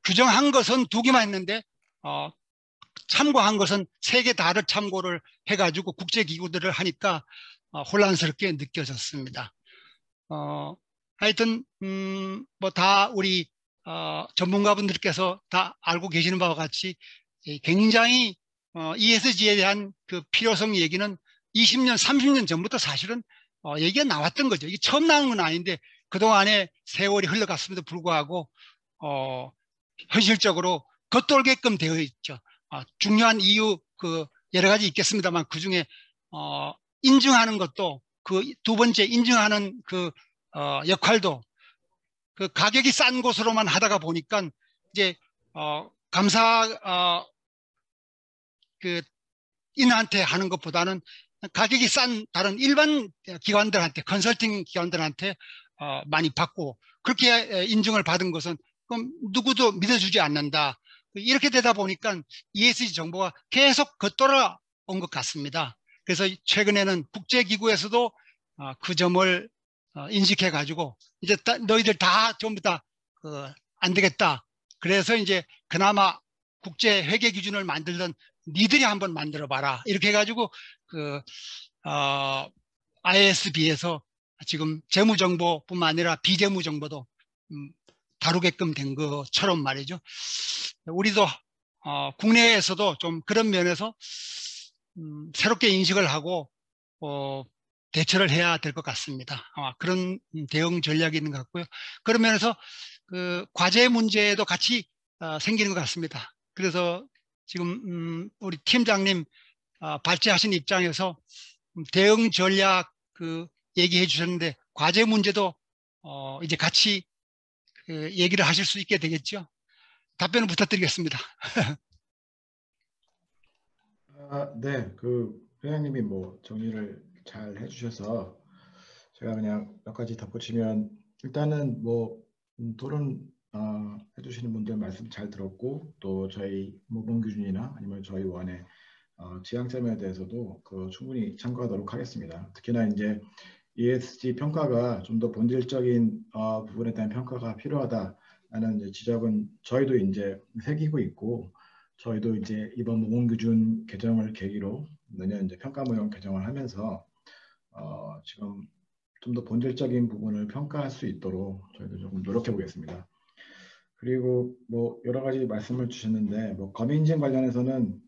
Speaker 1: 규정한 것은 2개만 했는데 참고한 것은 3개 다를 참고를 해가지고 국제 기구들을 하니까 혼란스럽게 느껴졌습니다. 하여튼 뭐 다 우리 전문가분들께서 다 알고 계시는 바와 같이 굉장히 ESG에 대한 그 필요성 얘기는 20년, 30년 전부터 사실은 얘기가 나왔던 거죠. 이게 처음 나온 건 아닌데 그동안에 세월이 흘러갔음에도 불구하고 현실적으로 겉돌게끔 되어 있죠. 중요한 이유 그 여러 가지 있겠습니다만 그중에 인증하는 것도 그 두 번째 인증하는 그 역할도 그 가격이 싼 곳으로만 하다가 보니까 이제 감사 그 인한테 하는 것보다는 가격이 싼 다른 일반 기관들한테 컨설팅 기관들한테 많이 받고 그렇게 인증을 받은 것은 그럼 누구도 믿어주지 않는다. 이렇게 되다 보니까 ESG 정보가 계속 겉돌아온 것 같습니다. 그래서 최근에는 국제기구에서도 그 점을 인식해 가지고 이제 너희들 다 전부 다 안 되겠다. 그래서 이제 그나마 국제 회계 기준을 만들던 니들이 한번 만들어 봐라. 이렇게 해가지고 ISB에서 지금 재무정보뿐만 아니라 비재무정보도 다루게끔 된 것처럼 말이죠. 우리도 국내에서도 좀 그런 면에서 새롭게 인식을 하고 대처를 해야 될 것 같습니다. 그런 대응 전략이 있는 것 같고요. 그런 면에서 그 과제 문제도 같이 생기는 것 같습니다. 그래서 지금 우리 팀장님 발제하신 입장에서 대응 전략 얘기해 주셨는데 과제 문제도 이제 같이 얘기를 하실 수 있게 되겠죠. 답변을 부탁드리겠습니다.
Speaker 9: 네, 회장님이 뭐 정리를 잘 해주셔서 제가 그냥 몇 가지 덧붙이면 일단은 뭐 토론 해주시는 분들 말씀 잘 들었고 또 저희 모범 기준이나 아니면 저희 원의 지향점에 대해서도 충분히 참고하도록 하겠습니다. 특히나 이제 ESG 평가가 좀 더 본질적인 부분에 대한 평가가 필요하다라는 이제 지적은 저희도 이제 새기고 있고 저희도 이제 이번 모범 기준 개정을 계기로 내년 이제 평가 모형 개정을 하면서 지금 좀 더 본질적인 부분을 평가할 수 있도록 저희도 조금 노력해 보겠습니다. 그리고 뭐 여러 가지 말씀을 주셨는데 뭐 검인인증 관련해서는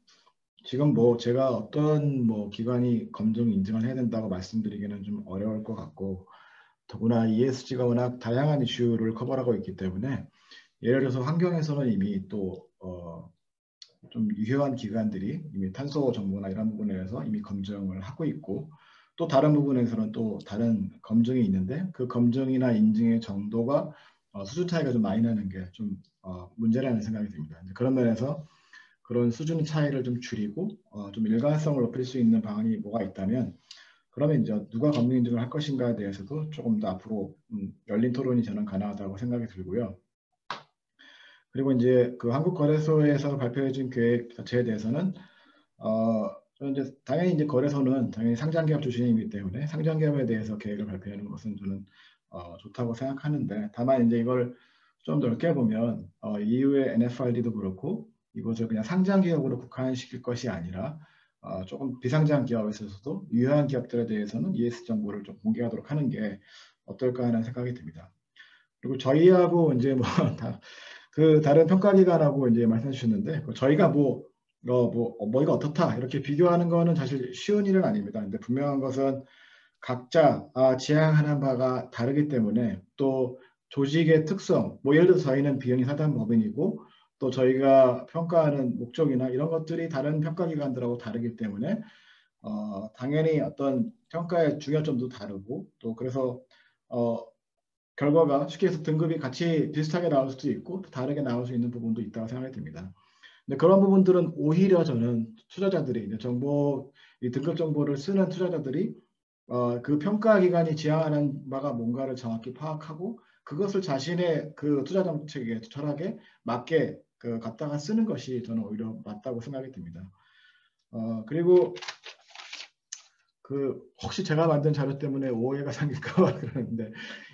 Speaker 9: 지금 뭐 제가 어떤 뭐 기관이 검증 인증을 해야 된다고 말씀드리기는 좀 어려울 것 같고 더구나 ESG가 워낙 다양한 이슈를 커버하고 있기 때문에 예를 들어서 환경에서는 이미 또 좀 유효한 기관들이 이미 탄소 정보나 이런 부분에서 이미 검증을 하고 있고 또 다른 부분에서는 또 다른 검증이 있는데 그 검증이나 인증의 정도가 수준 차이가 좀 많이 나는 게 좀 문제라는 생각이 듭니다. 그런 면에서 그런 수준 차이를 좀 줄이고 좀 일관성을 높일 수 있는 방안이 뭐가 있다면 그러면 이제 누가 검증 인증을 할 것인가에 대해서도 조금 더 앞으로 열린 토론이 저는 가능하다고 생각이 들고요. 그리고 이제 한국거래소에서 발표해준 계획 자체에 대해서는 저는 이제 당연히 이제 거래소는 당연히 상장기업 출신이기 때문에 상장기업에 대해서 계획을 발표하는 것은 저는 좋다고 생각하는데 다만 이제 이걸 좀 넓게 보면 EU의 NFRD도 그렇고 이것을 그냥 상장기업으로 국한시킬 것이 아니라 조금 비상장 기업에서도 유효한 기업들에 대해서는 ESG 정보를 좀 공개하도록 하는 게 어떨까 하는 생각이 듭니다. 그리고 저희하고 이제 뭐 다른 평가기관하고 이제 말씀해 주셨는데 저희가 뭐가 어떻다 이렇게 비교하는 거는 사실 쉬운 일은 아닙니다. 근데 분명한 것은 각자 지향하는 바가 다르기 때문에 또 조직의 특성, 뭐 예를 들어서 저희는 비영리 사단법인이고 또 저희가 평가하는 목적이나 이런 것들이 다른 평가기관들하고 다르기 때문에 당연히 어떤 평가의 중요점도 다르고 또 그래서 결과가 쉽게 해서 등급이 같이 비슷하게 나올 수도 있고 다르게 나올 수 있는 부분도 있다고 생각이 듭니다. 근데 그런 부분들은 오히려 저는 투자자들이 이 등급 정보를 쓰는 투자자들이 그 평가기관이 지향하는 바가 뭔가를 정확히 파악하고 그것을 자신의 그 투자 정책의 철학에 맞게 갖다가 쓰는 것이 저는 오히려 맞다고 생각이 듭니다. 그리고 혹시 제가 만든 자료 때문에 오해가 생길까 봐 그러는데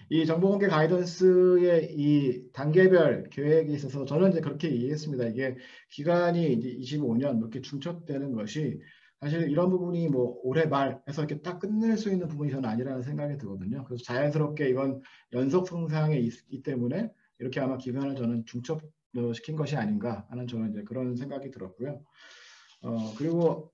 Speaker 9: 이 정보공개 가이던스의 이 단계별 계획에 있어서 저는 이제 그렇게 이해했습니다. 이게 기간이 이제 25년 이렇게 중첩되는 것이 사실 이런 부분이 뭐 올해 말에서 이렇게 딱 끝낼 수 있는 부분이 저는 아니라는 생각이 들거든요. 그래서 자연스럽게 이건 연속 성장에 있기 때문에 이렇게 아마 기간을 저는 중첩시킨 것이 아닌가 하는 저는 이제 그런 생각이 들었고요. 그리고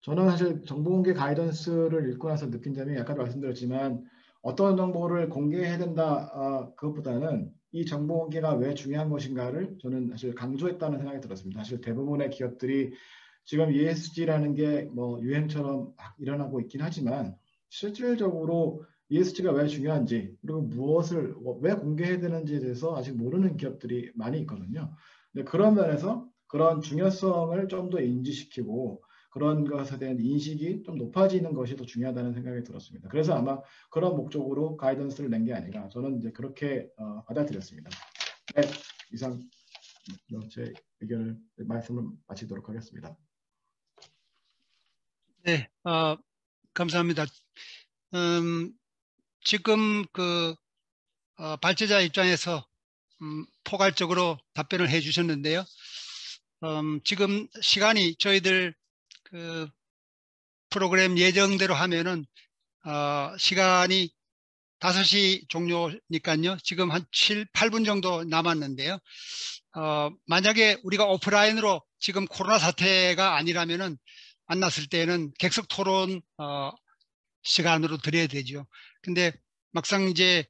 Speaker 9: 저는 사실 정보공개 가이던스를 읽고 나서 느낀 점이 아까도 말씀드렸지만 어떤 정보를 공개해야 된다 그것보다는 이 정보공개가 왜 중요한 것인가를 저는 사실 강조했다는 생각이 들었습니다. 사실 대부분의 기업들이 지금 ESG라는 게 뭐 유행처럼 막 일어나고 있긴 하지만 실질적으로 ESG가 왜 중요한지 그리고 무엇을 왜 공개해야 되는지에 대해서 아직 모르는 기업들이 많이 있거든요. 근데 그런 면에서 그런 중요성을 좀 더 인지시키고 그런 것에 대한 인식이 좀 높아지는 것이 더 중요하다는 생각이 들었습니다. 그래서 아마 그런 목적으로 가이던스를 낸 게 아닌가 저는 이제 그렇게 받아들였습니다. 네, 이상 제 의견을 말씀을 마치도록 하겠습니다.
Speaker 1: 네, 감사합니다. 지금 그 발제자 입장에서 포괄적으로 답변을 해주셨는데요. 지금 시간이 저희들 그 프로그램 예정대로 하면은 시간이 5시 종료니까요. 지금 한 7, 8분 정도 남았는데요. 만약에 우리가 오프라인으로 지금 코로나 사태가 아니라면은 만났을 때는 객석 토론 시간으로 드려야 되죠. 근데 막상 이제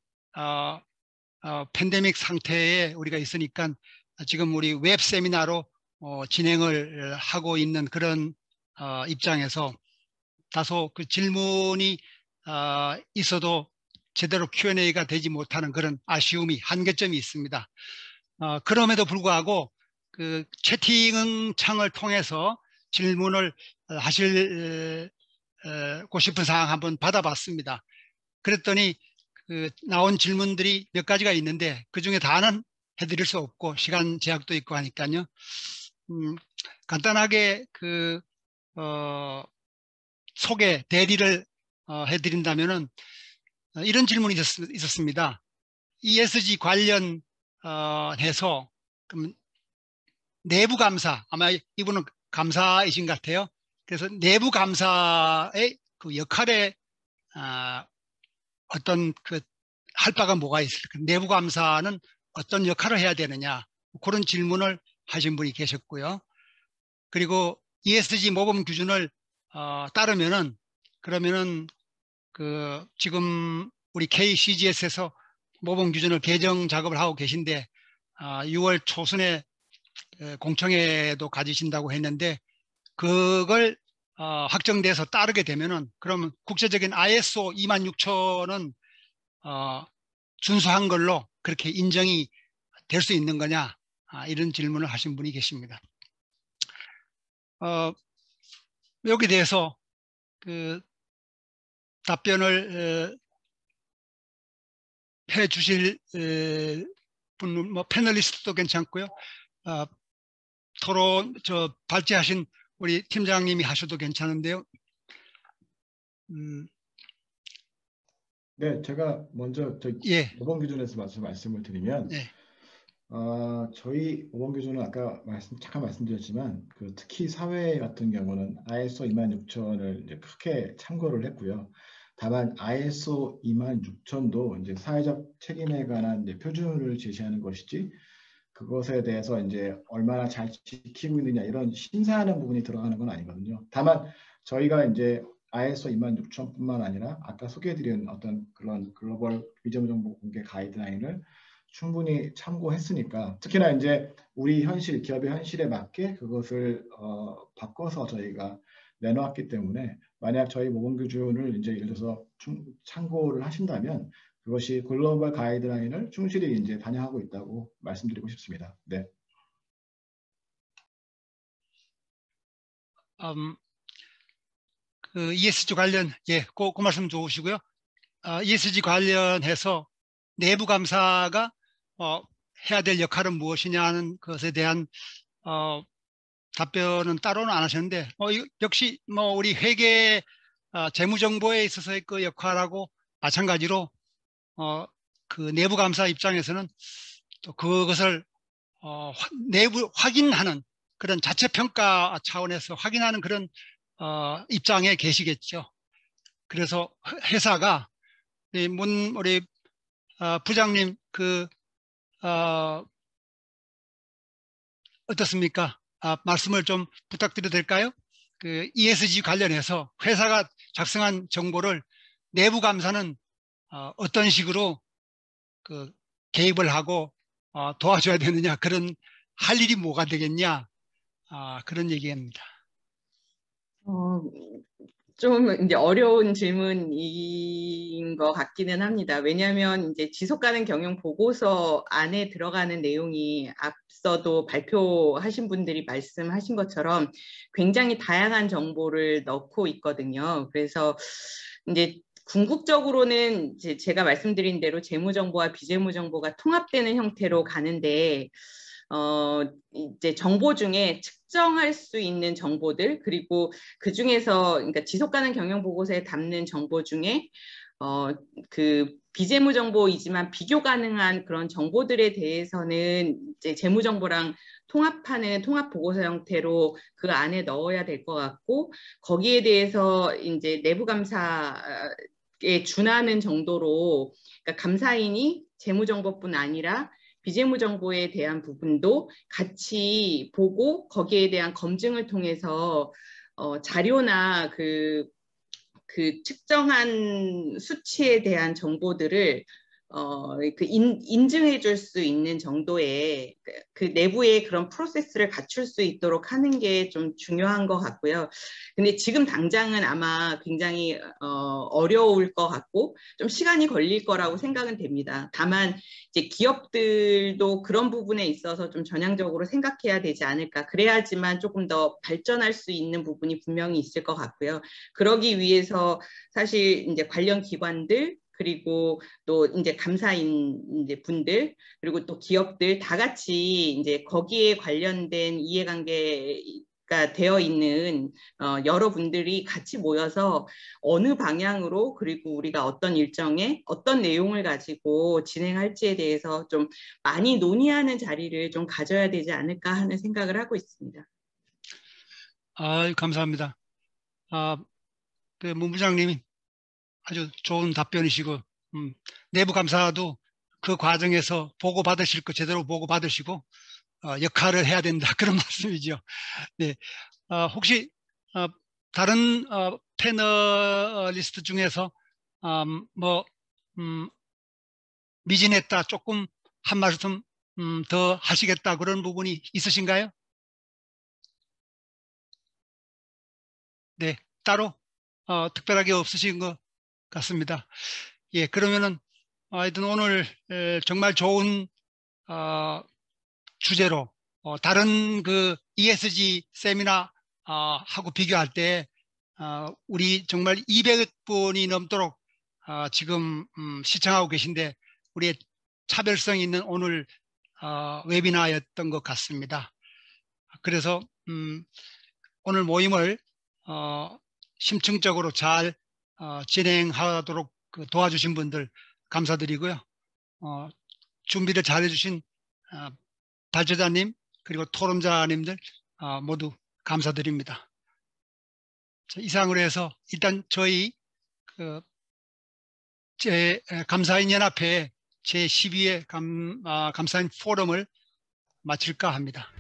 Speaker 1: 팬데믹 상태에 우리가 있으니까 지금 우리 웹 세미나로 진행을 하고 있는 그런 입장에서 다소 그 질문이 있어도 제대로 Q&A가 되지 못하는 그런 아쉬움이 한계점이 있습니다. 그럼에도 불구하고 그 채팅 창을 통해서 질문을 하시고 싶은 사항 한번 받아봤습니다. 그랬더니 그 나온 질문들이 몇 가지가 있는데 그 중에 다는 해드릴 수 없고 시간 제약도 있고 하니까요. 간단하게 그 소개 대리를 해드린다면은 이런 질문이 있었습니다. ESG 관련해서 그럼 내부 감사, 아마 이분은 감사이신 것 같아요. 그래서 내부 감사의 그 역할에 어떤 그 할 바가 뭐가 있을까? 내부 감사는 어떤 역할을 해야 되느냐? 그런 질문을 하신 분이 계셨고요. 그리고 ESG 모범 기준을 따르면은 그러면은 그 지금 우리 KCGS에서 모범 기준을 개정 작업을 하고 계신데 6월 초순에 공청회도 가지신다고 했는데 그걸 확정돼서 따르게 되면은 그러면 국제적인 ISO 26000은 준수한 걸로 그렇게 인정이 될 수 있는 거냐 이런 질문을 하신 분이 계십니다. 여기에 대해서 그 답변을 해 주실 분, 뭐 패널리스트도 괜찮고요. 토론 발제하신 우리 팀장님이 하셔도 괜찮은데요.
Speaker 9: 네, 제가 먼저
Speaker 1: 예.
Speaker 9: 모범 기준에서 말씀을 드리면
Speaker 1: 예.
Speaker 9: 저희 모범 기준은 아까 잠깐 말씀드렸지만 그 특히 사회 같은 경우는 ISO 26000을 이제 크게 참고를 했고요. 다만 ISO 26000도 이제 사회적 책임에 관한 이제 표준을 제시하는 것이지 그것에 대해서 이제 얼마나 잘 지키고 있느냐 이런 심사하는 부분이 들어가는 건 아니거든요. 다만 저희가 이제 ISO 26000뿐만 아니라 아까 소개해드린 어떤 그런 글로벌 위험 정보 공개 가이드라인을 충분히 참고했으니까 특히나 이제 우리 현실, 기업의 현실에 맞게 그것을 바꿔서 저희가 내놓았기 때문에 만약 저희 모범 기준을 이제 예를 들어서 참고를 하신다면 그것이 글로벌 가이드라인을 충실히 이제 반영하고 있다고 말씀드리고 싶습니다. 네.
Speaker 1: 그 ESG 관련 그 말씀 좋으시고요. ESG 관련해서 내부 감사가 해야 될 역할은 무엇이냐는 것에 대한 답변은 따로는 안 하셨는데 역시 뭐 우리 회계 재무정보에 있어서의 그 역할하고 마찬가지로 그 내부 감사 입장에서는 또 그것을 내부 확인하는 그런 자체 평가 차원에서 확인하는 그런 입장에 계시겠죠. 그래서 회사가 우리 부장님 어떻습니까? 말씀을 좀 부탁드려도 될까요? 그 ESG 관련해서 회사가 작성한 정보를 내부 감사는 어떤 식으로 그 개입을 하고 도와줘야 되느냐, 그런 할 일이 뭐가 되겠냐, 그런 얘기입니다.
Speaker 5: 좀 이제 어려운 질문인 것 같기는 합니다. 왜냐하면 이제 지속 가능 경영 보고서 안에 들어가는 내용이 앞서도 발표하신 분들이 말씀하신 것처럼 굉장히 다양한 정보를 넣고 있거든요. 그래서 이제 궁극적으로는 이제 제가 말씀드린 대로 재무정보와 비재무정보가 통합되는 형태로 가는데 이제 정보 중에 측정할 수 있는 정보들, 그리고 그 중에서 그러니까 지속 가능 경영 보고서에 담는 정보 중에 그 비재무 정보이지만 비교 가능한 그런 정보들에 대해서는 이제 재무 정보랑 통합하는 통합 보고서 형태로 그 안에 넣어야 될 것 같고, 거기에 대해서 이제 내부 감사에 준하는 정도로, 그러니까 감사인이 재무 정보뿐 아니라 비재무 정보에 대한 부분도 같이 보고 거기에 대한 검증을 통해서 자료나 그 측정한 수치에 대한 정보들을 인증해 줄 수 있는 정도의 그 내부의 그런 프로세스를 갖출 수 있도록 하는 게 좀 중요한 것 같고요. 근데 지금 당장은 아마 굉장히 어려울 것 같고 좀 시간이 걸릴 거라고 생각은 됩니다. 다만 이제 기업들도 그런 부분에 있어서 좀 전향적으로 생각해야 되지 않을까. 그래야지만 조금 더 발전할 수 있는 부분이 분명히 있을 것 같고요. 그러기 위해서 사실 이제 관련 기관들, 그리고 또 이제 감사인 이제 분들, 그리고 또 기업들 다 같이 이제 거기에 관련된 이해관계가 되어 있는 여러분들이 같이 모여서 어느 방향으로, 그리고 우리가 어떤 일정에 어떤 내용을 가지고 진행할지에 대해서 좀 많이 논의하는 자리를 좀 가져야 되지 않을까 하는 생각을 하고 있습니다.
Speaker 1: 감사합니다. 그 문부장님이 아주 좋은 답변이시고, 내부 감사도 그 과정에서 보고받으실 거 제대로 보고받으시고 역할을 해야 된다, 그런 말씀이죠. 네. 혹시 다른 패널리스트 중에서 미진했다, 조금 한 말씀 더 하시겠다, 그런 부분이 있으신가요? 네, 따로 특별하게 없으신 것 같습니다. 예, 그러면은 하여튼 오늘 정말 좋은 주제로 다른 그 ESG 세미나 하고 비교할 때 우리 정말 200분이 넘도록 지금 시청하고 계신데 우리의 차별성 있는 오늘 웨비나였던 것 같습니다. 그래서 오늘 모임을 심층적으로 잘 진행하도록 도와주신 분들 감사드리고요. 준비를 잘해주신 발제자님 그리고 토론자님들 모두 감사드립니다. 이상으로 해서 일단 저희 감사인 연합회 제12회 감사인 포럼을 마칠까 합니다.